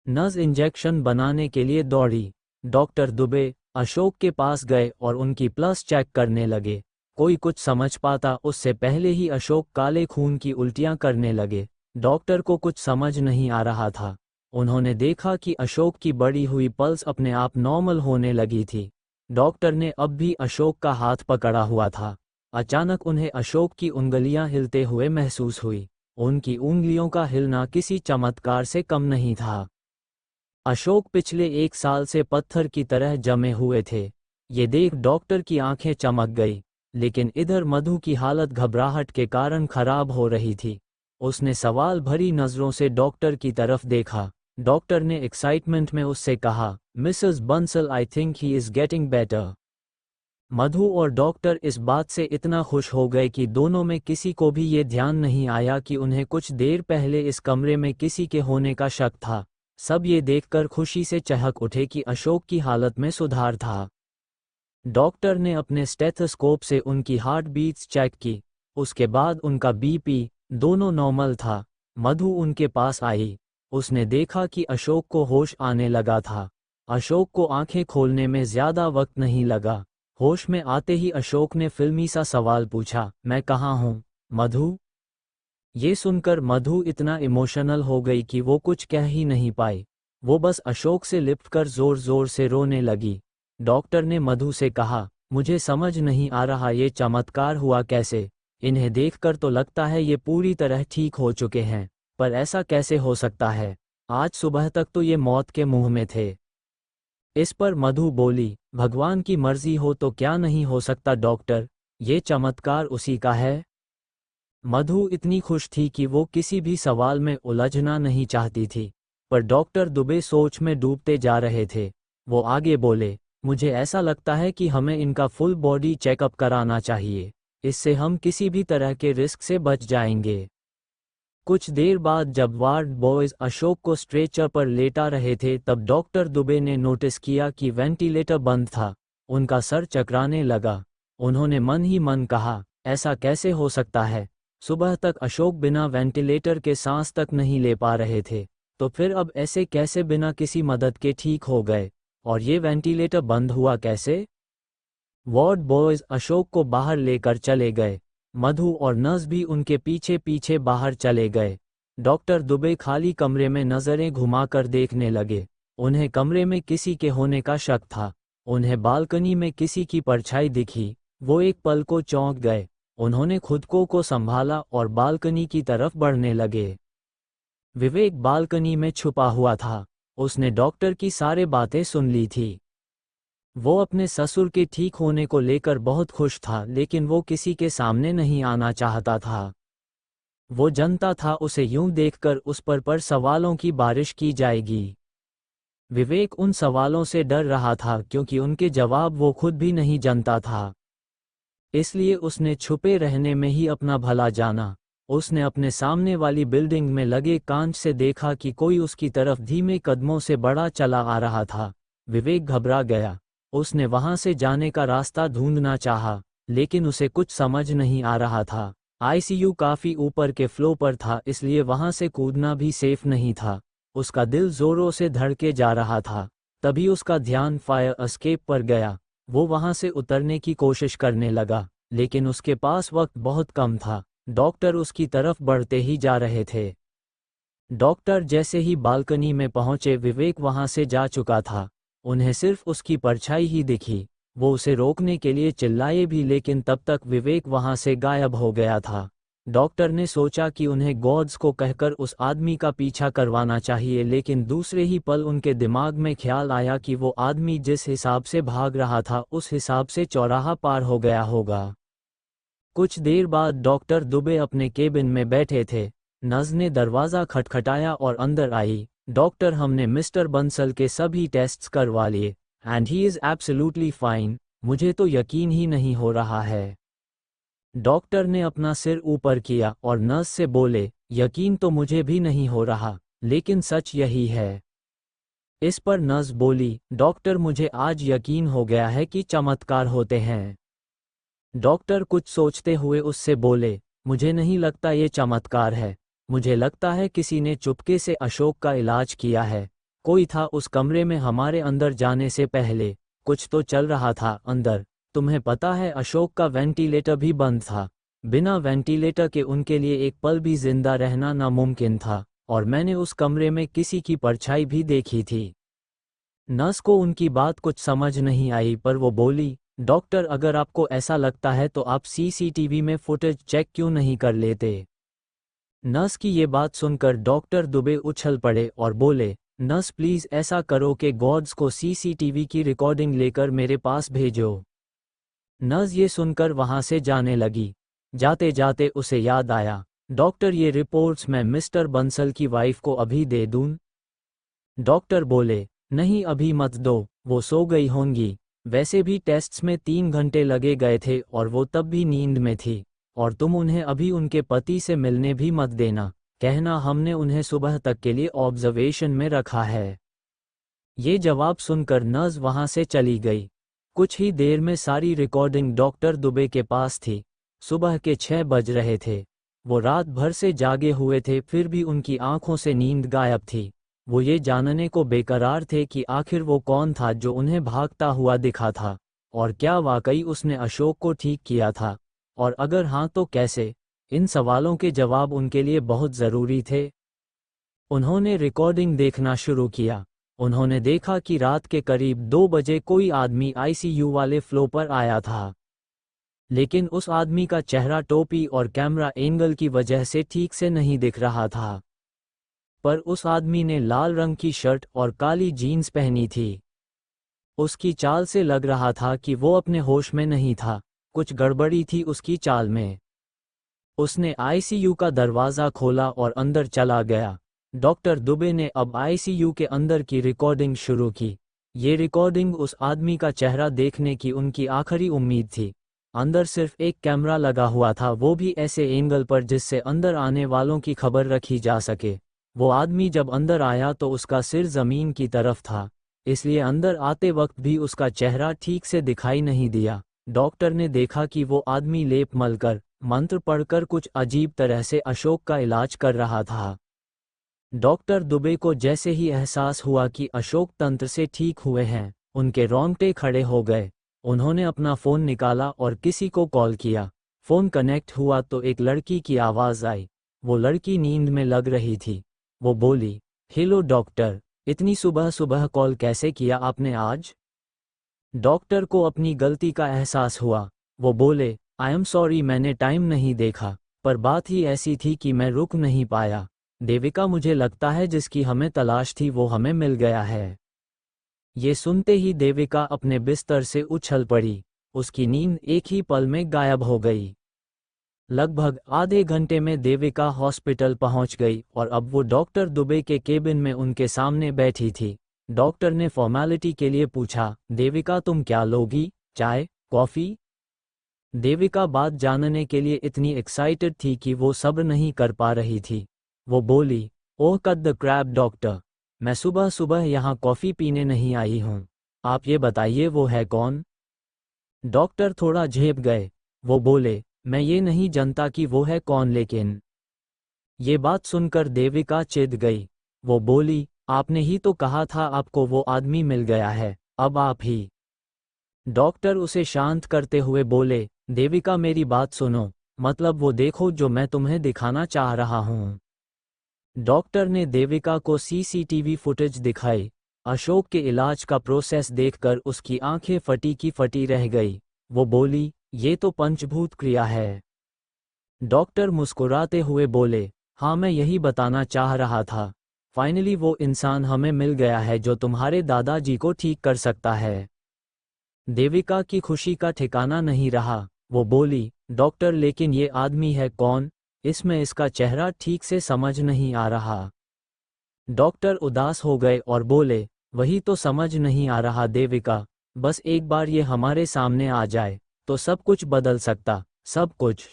नस इंजेक्शन बनाने के लिए दौड़ी। डॉक्टर दुबे अशोक के पास गए और उनकी पल्स चेक करने लगे। कोई कुछ समझ पाता उससे पहले ही अशोक काले खून की उल्टियां करने लगे। डॉक्टर को कुछ समझ नहीं आ रहा था। उन्होंने देखा कि अशोक की बढ़ी हुई पल्स अपने आप नॉर्मल होने लगी थी। डॉक्टर ने अब भी अशोक का हाथ पकड़ा हुआ था। अचानक उन्हें अशोक की उंगलियां हिलते हुए महसूस हुई। उनकी उंगलियों का हिलना किसी चमत्कार से कम नहीं था। अशोक पिछले 1 साल से पत्थर की तरह जमे हुए थे। ये देख डॉक्टर की आंखें चमक गई। लेकिन इधर मधु की हालत घबराहट के कारण खराब हो रही थी। उसने सवाल भरी नज़रों से डॉक्टर की तरफ देखा। डॉक्टर ने एक्साइटमेंट में उससे कहा, Mrs Bansal, I think he is getting better. Madhu और डॉक्टर इस बात से इतना खुश हो गए कि दोनों में किसी को भी ये ध्यान नहीं आया कि उन्हें कुछ देर पहले इस कमरे में किसी के होने का शक था। सब ये देखकर खुशी से चहक उठे कि अशोक की हालत में सुधार था। डॉक्टर ने अपने स्टेथोस्कोप से उनकी हार्ट बीट्स चेक की। उसके बाद उनका बीपी दोनों नॉर्मल था। मधु उनके पास आई। उसने देखा कि अशोक को होश आने लगा था। अशोक को आंखें खोलने में ज्यादा वक्त नहीं लगा। होश में आते ही अशोक ने फिल्मी सा सवाल पूछा, मैं कहाँ हूँ मधु? ये सुनकर मधु इतना इमोशनल हो गई कि वो कुछ कह ही नहीं पाई। वो बस अशोक से लिपटकर जोर जोर से रोने लगी। डॉक्टर ने मधु से कहा, मुझे समझ नहीं आ रहा ये चमत्कार हुआ कैसे। इन्हें देखकर तो लगता है ये पूरी तरह ठीक हो चुके हैं, पर ऐसा कैसे हो सकता है? आज सुबह तक तो ये मौत के मुंह में थे। इस पर मधु बोली, भगवान की मर्जी हो तो क्या नहीं हो सकता डॉक्टर, ये चमत्कार उसी का है। मधु इतनी खुश थी कि वो किसी भी सवाल में उलझना नहीं चाहती थी, पर डॉक्टर दुबे सोच में डूबते जा रहे थे। वो आगे बोले, मुझे ऐसा लगता है कि हमें इनका फुल बॉडी चेकअप कराना चाहिए। इससे हम किसी भी तरह के रिस्क से बच जाएंगे। कुछ देर बाद जब वार्ड बॉयज अशोक को स्ट्रेचर पर लेटा रहे थे तब डॉक्टर दुबे ने नोटिस किया कि वेंटिलेटर बंद था। उनका सर चकराने लगा। उन्होंने मन ही मन कहा, ऐसा कैसे हो सकता है? सुबह तक अशोक बिना वेंटिलेटर के सांस तक नहीं ले पा रहे थे, तो फिर अब ऐसे कैसे बिना किसी मदद के ठीक हो गए? और ये वेंटिलेटर बंद हुआ कैसे? वार्ड बॉयज अशोक को बाहर लेकर चले गए। मधु और नर्स भी उनके पीछे पीछे बाहर चले गए। डॉक्टर दुबे खाली कमरे में नजरें घुमाकर देखने लगे। उन्हें कमरे में किसी के होने का शक था। उन्हें बालकनी में किसी की परछाई दिखी। वो एक पल को चौंक गए। उन्होंने खुद को संभाला और बालकनी की तरफ बढ़ने लगे। विवेक बालकनी में छुपा हुआ था। उसने डॉक्टर की सारी बातें सुन ली थी। वो अपने ससुर के ठीक होने को लेकर बहुत खुश था, लेकिन वो किसी के सामने नहीं आना चाहता था। वो जानता था उसे यूं देखकर उस पर सवालों की बारिश की जाएगी। विवेक उन सवालों से डर रहा था क्योंकि उनके जवाब वो खुद भी नहीं जानता था। इसलिए उसने छुपे रहने में ही अपना भला जाना। उसने अपने सामने वाली बिल्डिंग में लगे कांच से देखा कि कोई उसकी तरफ धीमे कदमों से बढ़ा चला आ रहा था। विवेक घबरा गया। उसने वहां से जाने का रास्ता ढूंढना चाहा, लेकिन उसे कुछ समझ नहीं आ रहा था। आईसीयू काफी ऊपर के फ्लोर पर था, इसलिए वहां से कूदना भी सेफ नहीं था। उसका दिल जोरों से धड़के जा रहा था। तभी उसका ध्यान फायर एस्केप पर गया। वो वहां से उतरने की कोशिश करने लगा, लेकिन उसके पास वक्त बहुत कम था। डॉक्टर उसकी तरफ बढ़ते ही जा रहे थे। डॉक्टर जैसे ही बालकनी में पहुंचे, विवेक वहां से जा चुका था। उन्हें सिर्फ उसकी परछाई ही दिखी। वो उसे रोकने के लिए चिल्लाए भी, लेकिन तब तक विवेक वहां से गायब हो गया था। डॉक्टर ने सोचा कि उन्हें गॉड्स को कहकर उस आदमी का पीछा करवाना चाहिए, लेकिन दूसरे ही पल उनके दिमाग में ख्याल आया कि वो आदमी जिस हिसाब से भाग रहा था उस हिसाब से चौराहा पार हो गया होगा। कुछ देर बाद डॉक्टर दुबे अपने केबिन में बैठे थे। नर्स ने दरवाज़ा खटखटाया और अंदर आई। डॉक्टर, हमने मिस्टर बंसल के सभी टेस्ट्स करवा लिए and he is absolutely fine. मुझे तो यकीन ही नहीं हो रहा है। डॉक्टर ने अपना सिर ऊपर किया और नर्स से बोले, यकीन तो मुझे भी नहीं हो रहा, लेकिन सच यही है। इस पर नर्स बोली, डॉक्टर, मुझे आज यकीन हो गया है कि चमत्कार होते हैं। डॉक्टर कुछ सोचते हुए उससे बोले, मुझे नहीं लगता ये चमत्कार है। मुझे लगता है किसी ने चुपके से अशोक का इलाज किया है। कोई था उस कमरे में हमारे अंदर जाने से पहले। कुछ तो चल रहा था अंदर। तुम्हें पता है, अशोक का वेंटिलेटर भी बंद था। बिना वेंटिलेटर के उनके लिए एक पल भी जिंदा रहना नामुमकिन था, और मैंने उस कमरे में किसी की परछाई भी देखी थी। नर्स को उनकी बात कुछ समझ नहीं आई, पर वो बोली, डॉक्टर, अगर आपको ऐसा लगता है तो आप सीसीटीवी में फुटेज चेक क्यों नहीं कर लेते। नर्स की ये बात सुनकर डॉक्टर दुबे उछल पड़े और बोले, नर्स प्लीज ऐसा करो कि गॉड्स को सीसीटीवी की रिकॉर्डिंग लेकर मेरे पास भेजो। नर्स ये सुनकर वहां से जाने लगी। जाते जाते उसे याद आया, डॉक्टर, ये रिपोर्ट्स मैं मिस्टर बंसल की वाइफ को अभी दे दूं? डॉक्टर बोले, नहीं, अभी मत दो, वो सो गई होंगी। वैसे भी टेस्ट्स में 3 घंटे लगे गए थे और वो तब भी नींद में थी। और तुम उन्हें अभी उनके पति से मिलने भी मत देना। कहना हमने उन्हें सुबह तक के लिए ऑब्जर्वेशन में रखा है। ये जवाब सुनकर नर्स वहां से चली गई। कुछ ही देर में सारी रिकॉर्डिंग डॉक्टर दुबे के पास थी। सुबह के 6 बज रहे थे। वो रात भर से जागे हुए थे, फिर भी उनकी आंखों से नींद गायब थी। वो ये जानने को बेकरार थे कि आखिर वो कौन था जो उन्हें भागता हुआ दिखा था, और क्या वाकई उसने अशोक को ठीक किया था, और अगर हाँ तो कैसे। इन सवालों के जवाब उनके लिए बहुत ज़रूरी थे। उन्होंने रिकॉर्डिंग देखना शुरू किया। उन्होंने देखा कि रात के करीब 2 बजे कोई आदमी आईसीयू वाले फ्लोर पर आया था, लेकिन उस आदमी का चेहरा टोपी और कैमरा एंगल की वजह से ठीक से नहीं दिख रहा था। पर उस आदमी ने लाल रंग की शर्ट और काली जीन्स पहनी थी। उसकी चाल से लग रहा था कि वो अपने होश में नहीं था। कुछ गड़बड़ी थी उसकी चाल में। उसने आईसीयू का दरवाज़ा खोला और अंदर चला गया। डॉक्टर दुबे ने अब आईसीयू के अंदर की रिकॉर्डिंग शुरू की। ये रिकॉर्डिंग उस आदमी का चेहरा देखने की उनकी आखिरी उम्मीद थी। अंदर सिर्फ एक कैमरा लगा हुआ था, वो भी ऐसे एंगल पर जिससे अंदर आने वालों की खबर रखी जा सके। वो आदमी जब अंदर आया तो उसका सिर जमीन की तरफ था, इसलिए अंदर आते वक्त भी उसका चेहरा ठीक से दिखाई नहीं दिया। डॉक्टर ने देखा कि वो आदमी लेप मलकर, मंत्र पढ़कर कुछ अजीब तरह से अशोक का इलाज कर रहा था। डॉक्टर दुबे को जैसे ही एहसास हुआ कि अशोक तंत्र से ठीक हुए हैं, उनके रोंगटे खड़े हो गए। उन्होंने अपना फ़ोन निकाला और किसी को कॉल किया। फ़ोन कनेक्ट हुआ तो एक लड़की की आवाज़ आई। वो लड़की नींद में लग रही थी। वो बोली, हेलो डॉक्टर, इतनी सुबह सुबह कॉल कैसे किया आपने आज? डॉक्टर को अपनी गलती का एहसास हुआ। वो बोले, आई एम सॉरी, मैंने टाइम नहीं देखा, पर बात ही ऐसी थी कि मैं रुक नहीं पाया। देविका, मुझे लगता है जिसकी हमें तलाश थी वो हमें मिल गया है। ये सुनते ही देविका अपने बिस्तर से उछल पड़ी। उसकी नींद एक ही पल में गायब हो गई। लगभग आधे घंटे में देविका हॉस्पिटल पहुंच गई और अब वो डॉक्टर दुबे के केबिन में उनके सामने बैठी थी। डॉक्टर ने फॉर्मेलिटी के लिए पूछा, देविका तुम क्या लोगी, चाय, कॉफ़ी? देविका बात जानने के लिए इतनी एक्साइटेड थी कि वो सब्र नहीं कर पा रही थी। वो बोली, ओह कट द क्रैप डॉक्टर, मैं सुबह सुबह यहाँ कॉफ़ी पीने नहीं आई हूँ। आप ये बताइए वो है कौन? डॉक्टर थोड़ा झेप गए। वो बोले, मैं ये नहीं जानता कि वो है कौन, लेकिन ये बात सुनकर देविका चिढ़ गई। वो बोली, आपने ही तो कहा था आपको वो आदमी मिल गया है, अब आप ही। डॉक्टर उसे शांत करते हुए बोले, देविका मेरी बात सुनो, मतलब वो देखो जो मैं तुम्हें दिखाना चाह रहा हूँ। डॉक्टर ने देविका को सीसीटीवी फुटेज दिखाई। अशोक के इलाज का प्रोसेस देखकर उसकी आंखें फटी की फटी रह गई। वो बोली, ये तो पंचभूत क्रिया है। डॉक्टर मुस्कुराते हुए बोले, हाँ मैं यही बताना चाह रहा था। फाइनली वो इंसान हमें मिल गया है जो तुम्हारे दादाजी को ठीक कर सकता है। देविका की खुशी का ठिकाना नहीं रहा। वो बोली, डॉक्टर लेकिन ये आदमी है कौन? इसमें इसका चेहरा ठीक से समझ नहीं आ रहा। डॉक्टर उदास हो गए और बोले, वही तो समझ नहीं आ रहा देविका, बस एक बार ये हमारे सामने आ जाए तो सब कुछ बदल सकता, सब कुछ।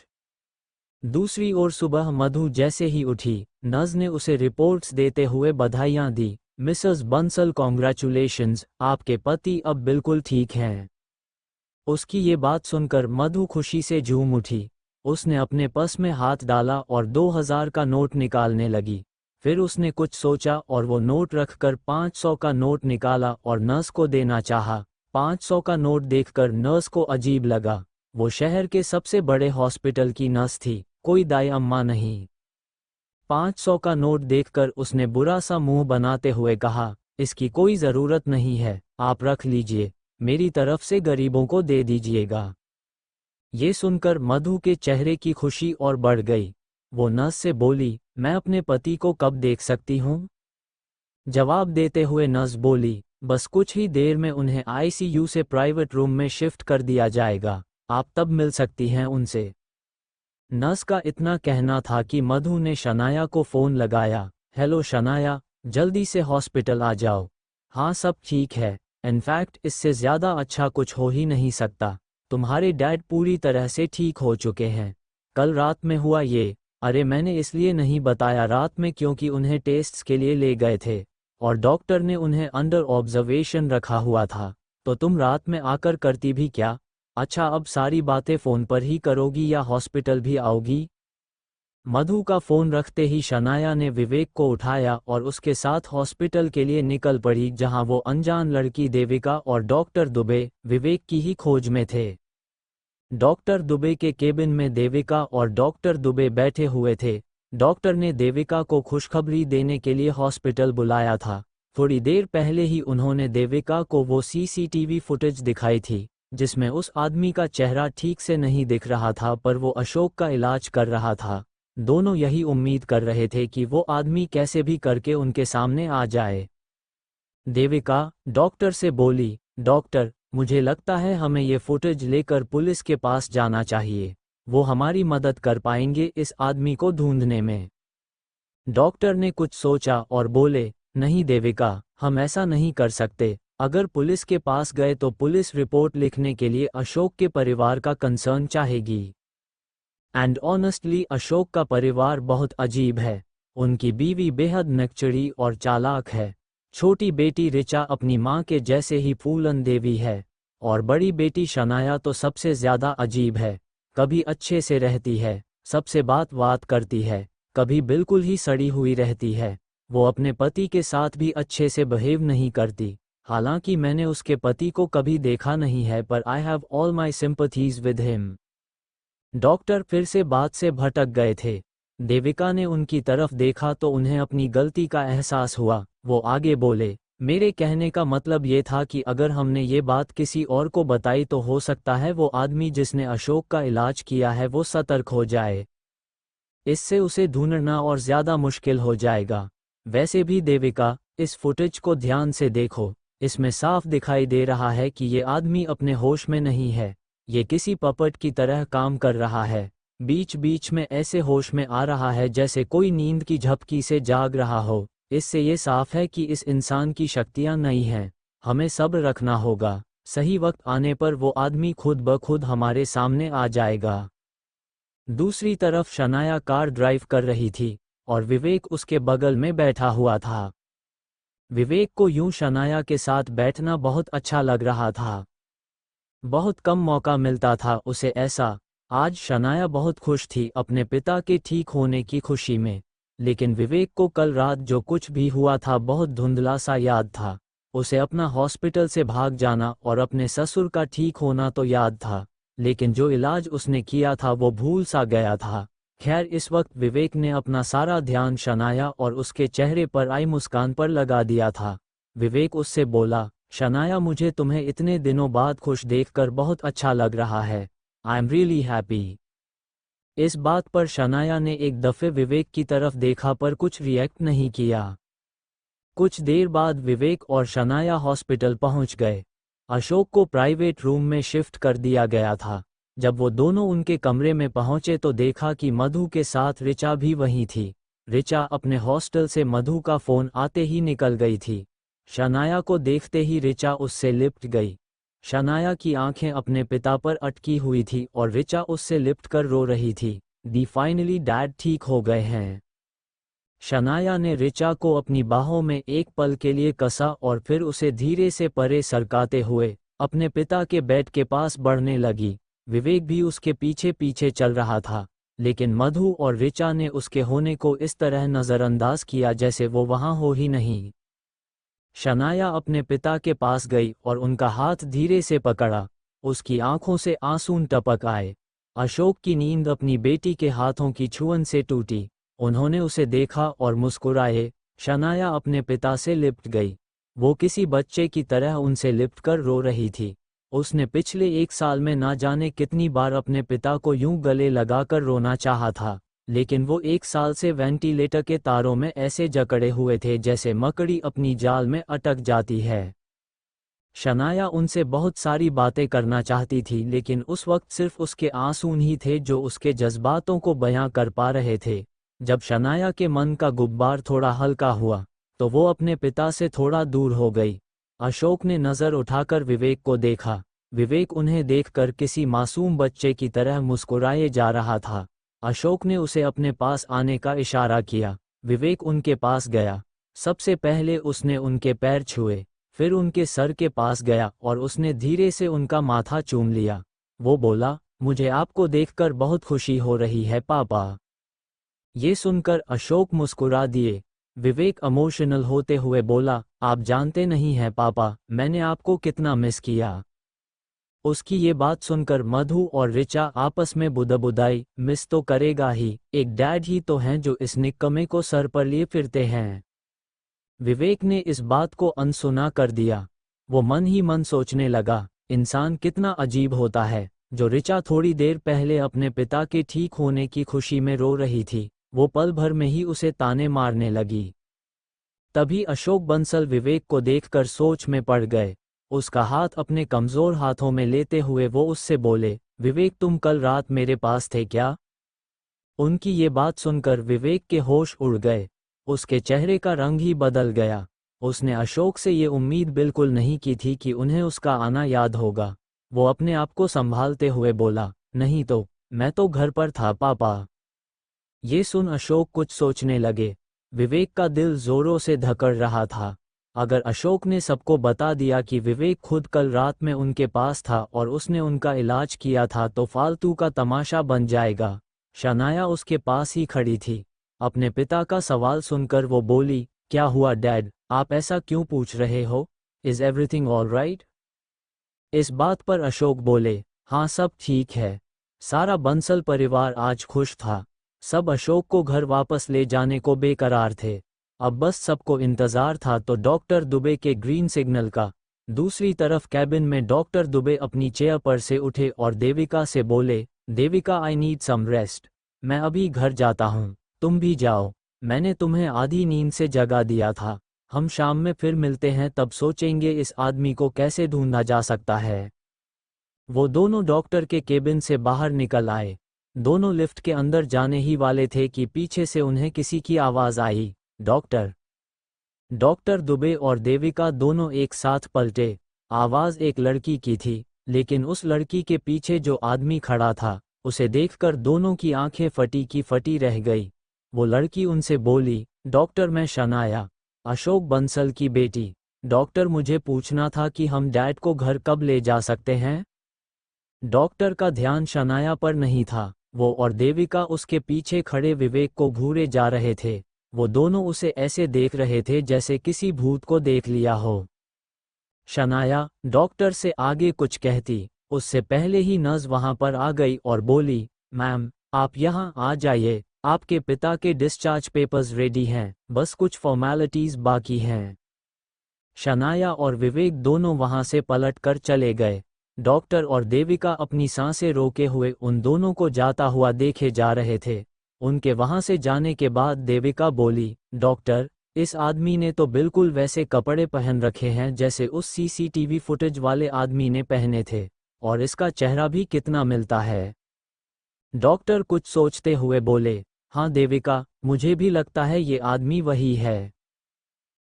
दूसरी ओर सुबह मधु जैसे ही उठी, नर्स ने उसे रिपोर्ट्स देते हुए बधाइयां दी। मिसेस बंसल कॉन्ग्रेचुलेशंस, आपके पति अब बिल्कुल ठीक हैं। उसकी ये बात सुनकर मधु खुशी से झूम उठी। उसने अपने पर्स में हाथ डाला और 2000 का नोट निकालने लगी। फिर उसने कुछ सोचा और वो नोट रखकर 500 का नोट निकाला और नर्स को देना चाहा। 500 का नोट देखकर नर्स को अजीब लगा। वो शहर के सबसे बड़े हॉस्पिटल की नर्स थी, कोई दाई अम्मा नहीं। 500 का नोट देखकर उसने बुरा सा मुंह बनाते हुए कहा, इसकी कोई ज़रूरत नहीं है, आप रख लीजिए, मेरी तरफ से गरीबों को दे दीजिएगा। ये सुनकर मधु के चेहरे की खुशी और बढ़ गई। वो नर्स से बोली, मैं अपने पति को कब देख सकती हूँ? जवाब देते हुए नर्स बोली, बस कुछ ही देर में उन्हें आईसीयू से प्राइवेट रूम में शिफ्ट कर दिया जाएगा, आप तब मिल सकती हैं उनसे। नर्स का इतना कहना था कि मधु ने शनाया को फ़ोन लगाया, हेलो शनाया, जल्दी से हॉस्पिटल आ जाओ। हाँ सब ठीक है, इनफैक्ट इससे ज़्यादा अच्छा कुछ हो ही नहीं सकता। तुम्हारे डैड पूरी तरह से ठीक हो चुके हैं। कल रात में हुआ ये, अरे मैंने इसलिए नहीं बताया रात में क्योंकि उन्हें टेस्ट्स के लिए ले गए थे और डॉक्टर ने उन्हें अंडर ऑब्जर्वेशन रखा हुआ था, तो तुम रात में आकर करती भी क्या? अच्छा अब सारी बातें फ़ोन पर ही करोगी या हॉस्पिटल भी आओगी? मधु का फ़ोन रखते ही शनाया ने विवेक को उठाया और उसके साथ हॉस्पिटल के लिए निकल पड़ी, जहां वो अनजान लड़की देविका और डॉक्टर दुबे विवेक की ही खोज में थे। डॉक्टर दुबे के केबिन में देविका और डॉक्टर दुबे बैठे हुए थे। डॉक्टर ने देविका को खुशखबरी देने के लिए हॉस्पिटल बुलाया था। थोड़ी देर पहले ही उन्होंने देविका को वो सीसीटीवी फुटेज दिखाई थी जिसमें उस आदमी का चेहरा ठीक से नहीं दिख रहा था, पर वो अशोक का इलाज कर रहा था। दोनों यही उम्मीद कर रहे थे कि वो आदमी कैसे भी करके उनके सामने आ जाए। देविका डॉक्टर से बोली, डॉक्टर मुझे लगता है हमें ये फुटेज लेकर पुलिस के पास जाना चाहिए, वो हमारी मदद कर पाएंगे इस आदमी को ढूंढने में। डॉक्टर ने कुछ सोचा और बोले, नहीं देविका, हम ऐसा नहीं कर सकते। अगर पुलिस के पास गए तो पुलिस रिपोर्ट लिखने के लिए अशोक के परिवार का कंसर्न चाहेगी। एंड ऑनेस्टली अशोक का परिवार बहुत अजीब है। उनकी बीवी बेहद नकचड़ी और चालाक है। छोटी बेटी रिचा अपनी माँ के जैसे ही फूलन देवी है और बड़ी बेटी शनाया तो सबसे ज़्यादा अजीब है। कभी अच्छे से रहती है, सबसे बात करती है, कभी बिल्कुल ही सड़ी हुई रहती है। वो अपने पति के साथ भी अच्छे से बिहेव नहीं करती। हालांकि मैंने उसके पति को कभी देखा नहीं है, पर I have all my sympathies with him. Doctor फिर से बात से भटक गए थे। देविका ने उनकी तरफ देखा तो उन्हें अपनी गलती का एहसास हुआ। वो आगे बोले, मेरे कहने का मतलब ये था कि अगर हमने ये बात किसी और को बताई तो हो सकता है वो आदमी जिसने अशोक का इलाज किया है वो सतर्क हो जाए। इससे उसे ढूंढना और ज़्यादा मुश्किल हो जाएगा। वैसे भी देविका, इस फुटेज को ध्यान से देखो, इसमें साफ दिखाई दे रहा है कि ये आदमी अपने होश में नहीं है। ये किसी पपट की तरह काम कर रहा है। बीच बीच में ऐसे होश में आ रहा है जैसे कोई नींद की झपकी से जाग रहा हो। इससे ये साफ है कि इस इंसान की शक्तियां नहीं हैं। हमें सब्र रखना होगा। सही वक्त आने पर वो आदमी खुद ब खुद हमारे सामने आ जाएगा। दूसरी तरफ शनाया कार ड्राइव कर रही थी और विवेक उसके बगल में बैठा हुआ था। विवेक को यूं शनाया के साथ बैठना बहुत अच्छा लग रहा था। बहुत कम मौका मिलता था उसे ऐसा। आज शनाया बहुत खुश थी अपने पिता के ठीक होने की खुशी में। लेकिन विवेक को कल रात जो कुछ भी हुआ था बहुत धुंधला सा याद था। उसे अपना हॉस्पिटल से भाग जाना और अपने ससुर का ठीक होना तो याद था, लेकिन जो इलाज उसने किया था वो भूल सा गया था। खैर, इस वक्त विवेक ने अपना सारा ध्यान शनाया और उसके चेहरे पर आई मुस्कान पर लगा दिया था। विवेक उससे बोला, शनाया, मुझे तुम्हें इतने दिनों बाद खुश देखकर बहुत अच्छा लग रहा है। I am really happy. इस बात पर शनाया ने एक दफे विवेक की तरफ देखा पर कुछ रिएक्ट नहीं किया। कुछ देर बाद विवेक और शनाया हॉस्पिटल पहुंच गए। अशोक को प्राइवेट रूम में शिफ्ट कर दिया गया था। जब वो दोनों उनके कमरे में पहुंचे तो देखा कि मधु के साथ ऋचा भी वहीं थी। ऋचा अपने हॉस्टल से मधु का फोन आते ही निकल गई थी। शनाया को देखते ही ऋचा उससे लिपट गई। शनाया की आंखें अपने पिता पर अटकी हुई थी और ऋचा उससे लिपट कर रो रही थी। दी फाइनली डैड ठीक हो गए हैं। शनाया ने ऋचा को अपनी बाहों में एक पल के लिए कसा और फिर उसे धीरे से परे सरकाते हुए अपने पिता के बेड के पास बढ़ने लगी। विवेक भी उसके पीछे पीछे चल रहा था, लेकिन मधु और ऋचा ने उसके होने को इस तरह नज़रअंदाज किया जैसे वो वहां हो ही नहीं। शनाया अपने पिता के पास गई और उनका हाथ धीरे से पकड़ा। उसकी आंखों से आंसू टपक आए। अशोक की नींद अपनी बेटी के हाथों की छुअन से टूटी। उन्होंने उसे देखा और मुस्कुराए। शनाया अपने पिता से लिपट गई। वो किसी बच्चे की तरह उनसे लिपटकर रो रही थी। उसने पिछले 1 साल में ना जाने कितनी बार अपने पिता को यूं गले लगाकर रोना चाहा था, लेकिन वो 1 साल से वेंटिलेटर के तारों में ऐसे जकड़े हुए थे जैसे मकड़ी अपनी जाल में अटक जाती है। शनाया उनसे बहुत सारी बातें करना चाहती थी, लेकिन उस वक्त सिर्फ उसके आंसू ही थे जो उसके जज्बातों को बयां कर पा रहे थे। जब शनाया के मन का गुब्बार थोड़ा हल्का हुआ तो वो अपने पिता से थोड़ा दूर हो गई। अशोक ने नज़र उठाकर विवेक को देखा। विवेक उन्हें देखकर किसी मासूम बच्चे की तरह मुस्कुराए जा रहा था। अशोक ने उसे अपने पास आने का इशारा किया। विवेक उनके पास गया। सबसे पहले उसने उनके पैर छुए, फिर उनके सर के पास गया और उसने धीरे से उनका माथा चूम लिया। वो बोला, मुझे आपको देखकर बहुत खुशी हो रही है पापा। ये सुनकर अशोक मुस्कुरा दिए। विवेक इमोशनल होते हुए बोला, आप जानते नहीं हैं पापा, मैंने आपको कितना मिस किया। उसकी ये बात सुनकर मधु और ऋचा आपस में बुदबुदाई। मिस तो करेगा ही, एक डैड ही तो हैं जो इस निक्कमे को सर पर लिए फिरते हैं। विवेक ने इस बात को अनसुना कर दिया। वो मन ही मन सोचने लगा, इंसान कितना अजीब होता है। जो ऋचा थोड़ी देर पहले अपने पिता के ठीक होने की खुशी में रो रही थी, वो पल भर में ही उसे ताने मारने लगी। तभी अशोक बंसल विवेक को देखकर सोच में पड़ गए। उसका हाथ अपने कमजोर हाथों में लेते हुए वो उससे बोले, विवेक, तुम कल रात मेरे पास थे क्या? उनकी ये बात सुनकर विवेक के होश उड़ गए। उसके चेहरे का रंग ही बदल गया। उसने अशोक से ये उम्मीद बिल्कुल नहीं की थी कि उन्हें उसका आना याद होगा। वो अपने आप को संभालते हुए बोला, नहीं तो, मैं तो घर पर था पापा। ये सुन अशोक कुछ सोचने लगे। विवेक का दिल जोरों से धड़क रहा था। अगर अशोक ने सबको बता दिया कि विवेक खुद कल रात में उनके पास था और उसने उनका इलाज किया था तो फालतू का तमाशा बन जाएगा। शनाया उसके पास ही खड़ी थी। अपने पिता का सवाल सुनकर वो बोली, क्या हुआ डैड, आप ऐसा क्यों पूछ रहे हो? Is everything all right? इस बात पर अशोक बोले, हाँ सब ठीक है। सारा बंसल परिवार आज खुश था। सब अशोक को घर वापस ले जाने को बेकरार थे। अब बस सबको इंतजार था तो डॉक्टर दुबे के ग्रीन सिग्नल का। दूसरी तरफ कैबिन में डॉक्टर दुबे अपनी चेयर पर से उठे और देविका से बोले, Devika, I need some rest. मैं अभी घर जाता हूँ, तुम भी जाओ। मैंने तुम्हें आधी नींद से जगा दिया था। हम शाम में फिर मिलते हैं, तब सोचेंगे इस आदमी को कैसे ढूंढा जा सकता है। वो दोनों डॉक्टर के केबिन से बाहर निकल आए। दोनों लिफ्ट के अंदर जाने ही वाले थे कि पीछे से उन्हें किसी की आवाज़ आई, डॉक्टर। डॉक्टर दुबे और देविका दोनों एक साथ पलटे। आवाज एक लड़की की थी, लेकिन उस लड़की के पीछे जो आदमी खड़ा था, उसे देखकर दोनों की आंखें फटी की फटी रह गई। वो लड़की उनसे बोली, डॉक्टर मैं शनाया, अशोक बंसल की बेटी। डॉक्टर मुझे पूछना था कि हम डैड को घर कब ले जा सकते हैं। डॉक्टर का ध्यान शनाया पर नहीं था। वो और देविका उसके पीछे खड़े विवेक को घूरे जा रहे थे। वो दोनों उसे ऐसे देख रहे थे जैसे किसी भूत को देख लिया हो। शनाया डॉक्टर से आगे कुछ कहती, उससे पहले ही नर्स वहां पर आ गई और बोली, मैम आप यहाँ आ जाइए, आपके पिता के डिस्चार्ज पेपर्स रेडी हैं, बस कुछ फॉर्मेलिटीज बाकी हैं। शनाया और विवेक दोनों वहां से पलट कर चले गए। डॉक्टर और देविका अपनी सांसें रोके हुए उन दोनों को जाता हुआ देखे जा रहे थे। उनके वहां से जाने के बाद देविका बोली, डॉक्टर इस आदमी ने तो बिल्कुल वैसे कपड़े पहन रखे हैं जैसे उस सीसीटीवी फुटेज वाले आदमी ने पहने थे, और इसका चेहरा भी कितना मिलता है। डॉक्टर कुछ सोचते हुए बोले, हाँ देविका, मुझे भी लगता है ये आदमी वही है।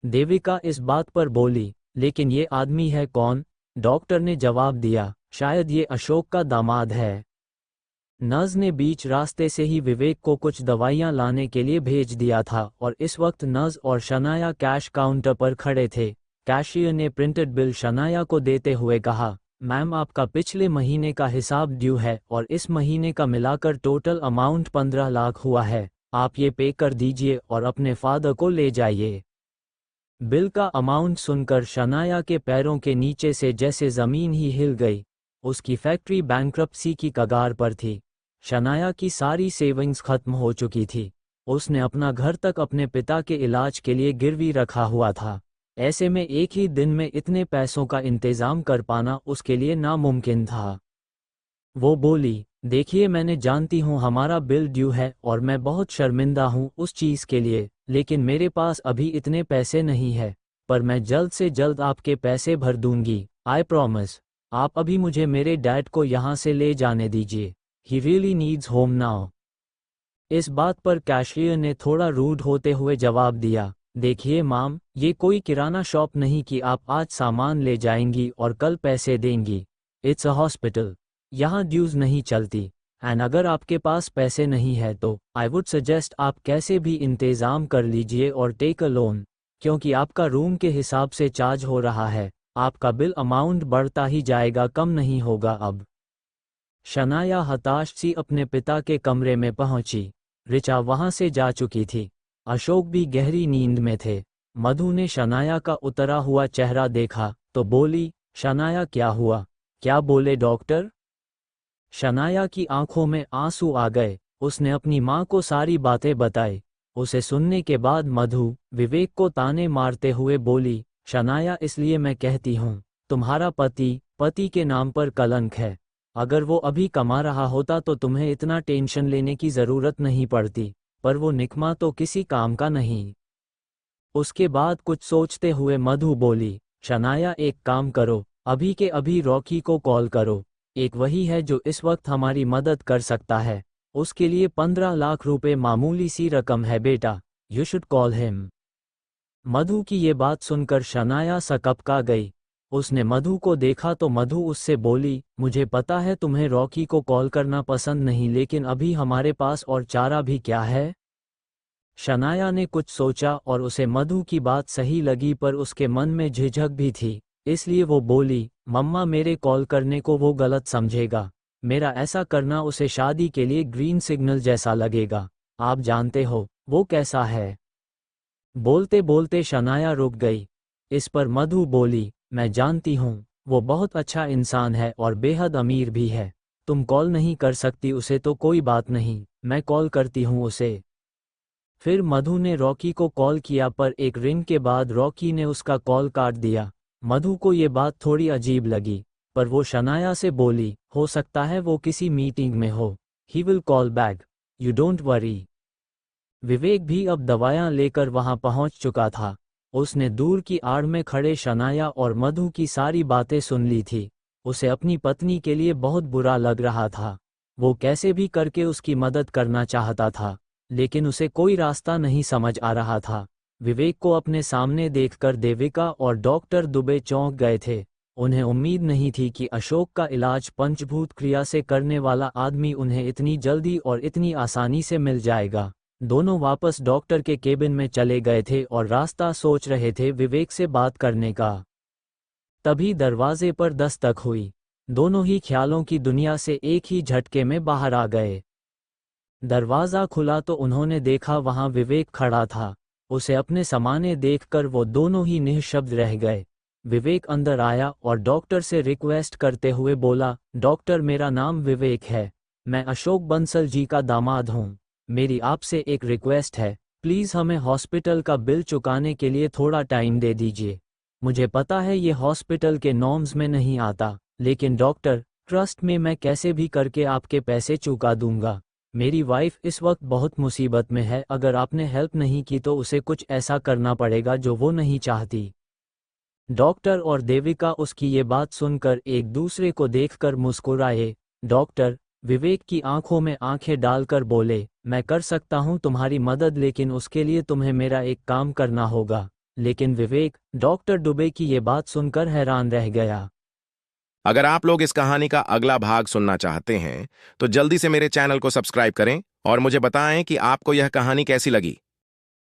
देविका इस बात पर बोली, लेकिन ये आदमी है कौन? डॉक्टर ने जवाब दिया, शायद ये अशोक का दामाद है। नर्स ने बीच रास्ते से ही विवेक को कुछ दवाइयां लाने के लिए भेज दिया था और इस वक्त नर्स और शनाया कैश काउंटर पर खड़े थे। कैशियर ने प्रिंटेड बिल शनाया को देते हुए कहा, मैम आपका पिछले महीने का हिसाब ड्यू है और इस महीने का मिलाकर टोटल अमाउंट 15 लाख हुआ है, आप ये पे कर दीजिए और अपने फादर को ले जाइए। बिल का अमाउंट सुनकर शनाया के पैरों के नीचे से जैसे जमीन ही हिल गई। उसकी फैक्ट्री बैंक्रप्सी की कगार पर थी। शनाया की सारी सेविंग्स खत्म हो चुकी थी। उसने अपना घर तक अपने पिता के इलाज के लिए गिरवी रखा हुआ था। ऐसे में एक ही दिन में इतने पैसों का इंतजाम कर पाना उसके लिए नामुमकिन था। वो बोली, देखिए मैंने जानती हूँ हमारा बिल ड्यू है और मैं बहुत शर्मिंदा हूँ उस चीज़ के लिए, लेकिन मेरे पास अभी इतने पैसे नहीं है, पर मैं जल्द से जल्द आपके पैसे भर दूंगी, आई प्रॉमिस। आप अभी मुझे मेरे डैड को यहाँ से ले जाने दीजिए, he really needs home now. इस बात पर कैशियर ने थोड़ा रूड होते हुए जवाब दिया, देखिए माम, ये कोई किराना शॉप नहीं कि आप आज सामान ले जाएंगी और कल पैसे देंगी। इट्स अ हॉस्पिटल, यहाँ ड्यूज नहीं चलती। एंड अगर आपके पास पैसे नहीं है तो आई वुड सजेस्ट आप कैसे भी इंतज़ाम कर लीजिए और टेक अ लोन, क्योंकि आपका रूम के हिसाब से चार्ज हो रहा है, आपका बिल अमाउंट बढ़ता ही जाएगा, कम नहीं होगा अब। शनाया हताश सी अपने पिता के कमरे में पहुंची। रिचा वहां से जा चुकी थी। अशोक भी गहरी नींद में थे। मधु ने शनाया का उतरा हुआ चेहरा देखा तो बोली, शनाया क्या हुआ, क्या बोले डॉक्टर? शनाया की आंखों में आंसू आ गए। उसने अपनी मां को सारी बातें बताई। उसे सुनने के बाद मधु विवेक को ताने मारते हुए बोली, शनाया इसलिए मैं कहती हूँ, तुम्हारा पति के नाम पर कलंक है। अगर वो अभी कमा रहा होता तो तुम्हें इतना टेंशन लेने की जरूरत नहीं पड़ती, पर वो निकम्मा तो किसी काम का नहीं। उसके बाद कुछ सोचते हुए मधु बोली, शनाया एक काम करो, अभी के अभी रॉकी को कॉल करो, एक वही है जो इस वक्त हमारी मदद कर सकता है। उसके लिए 15 लाख रुपए मामूली सी रकम है बेटा, यू शुड कॉल हिम। मधु की ये बात सुनकर शनाया सकपका गई। उसने मधु को देखा तो मधु उससे बोली, मुझे पता है तुम्हें रॉकी को कॉल करना पसंद नहीं, लेकिन अभी हमारे पास और चारा भी क्या है। शनाया ने कुछ सोचा और उसे मधु की बात सही लगी, पर उसके मन में झिझक भी थी, इसलिए वो बोली, मम्मा मेरे कॉल करने को वो गलत समझेगा, मेरा ऐसा करना उसे शादी के लिए ग्रीन सिग्नल जैसा लगेगा, आप जानते हो वो कैसा है। बोलते बोलते शनाया रुक गई। इस पर मधु बोली, मैं जानती हूँ, वो बहुत अच्छा इंसान है और बेहद अमीर भी है। तुम कॉल नहीं कर सकती उसे तो कोई बात नहीं, मैं कॉल करती हूँ उसे। फिर मधु ने रॉकी को कॉल किया, पर एक रिंग के बाद रॉकी ने उसका कॉल काट दिया। मधु को ये बात थोड़ी अजीब लगी, पर वो शनाया से बोली, हो सकता है वो किसी मीटिंग में हो, he will call back, you don't worry. Vivek भी अब दवायां लेकर वहां पहुंच चुका था। उसने दूर की आड़ में खड़े शनाया और मधु की सारी बातें सुन ली थी। उसे अपनी पत्नी के लिए बहुत बुरा लग रहा था। वो कैसे भी करके उसकी मदद करना चाहता था, लेकिन उसे कोई रास्ता नहीं समझ आ रहा था। विवेक को अपने सामने देखकर देविका और डॉक्टर दुबे चौंक गए थे। उन्हें उम्मीद नहीं थी कि अशोक का इलाज पंचभूत क्रिया से करने वाला आदमी उन्हें इतनी जल्दी और इतनी आसानी से मिल जाएगा। दोनों वापस डॉक्टर के केबिन में चले गए थे और रास्ता सोच रहे थे विवेक से बात करने का। तभी दरवाजे पर दस्तक हुई। दोनों ही ख्यालों की दुनिया से एक ही झटके में बाहर आ गए। दरवाज़ा खुला तो उन्होंने देखा वहां विवेक खड़ा था। उसे अपने सामने देखकर वो दोनों ही निःशब्द रह गए। विवेक अंदर आया और डॉक्टर से रिक्वेस्ट करते हुए बोला, डॉक्टर मेरा नाम विवेक है। मैं अशोक बंसल जी का दामाद हूँ। मेरी आपसे एक रिक्वेस्ट है, प्लीज़ हमें हॉस्पिटल का बिल चुकाने के लिए थोड़ा टाइम दे दीजिए। मुझे पता है ये हॉस्पिटल के नॉर्म्स में नहीं आता, लेकिन डॉक्टर, ट्रस्ट में मैं कैसे भी करके आपके पैसे चुका दूंगा। मेरी वाइफ इस वक्त बहुत मुसीबत में है, अगर आपने हेल्प नहीं की तो उसे कुछ ऐसा करना पड़ेगा जो वो नहीं चाहती। डॉक्टर और देविका उसकी ये बात सुनकर एक दूसरे को देखकर मुस्कुराए। डॉक्टर विवेक की आंखों में आंखें डालकर बोले, मैं कर सकता हूं तुम्हारी मदद, लेकिन उसके लिए तुम्हें मेरा एक काम करना होगा। लेकिन विवेक, डॉक्टर दुबे की ये बात सुनकर हैरान रह गया। अगर आप लोग इस कहानी का अगला भाग सुनना चाहते हैं तो जल्दी से मेरे चैनल को सब्सक्राइब करें और मुझे बताएं कि आपको यह कहानी कैसी लगी।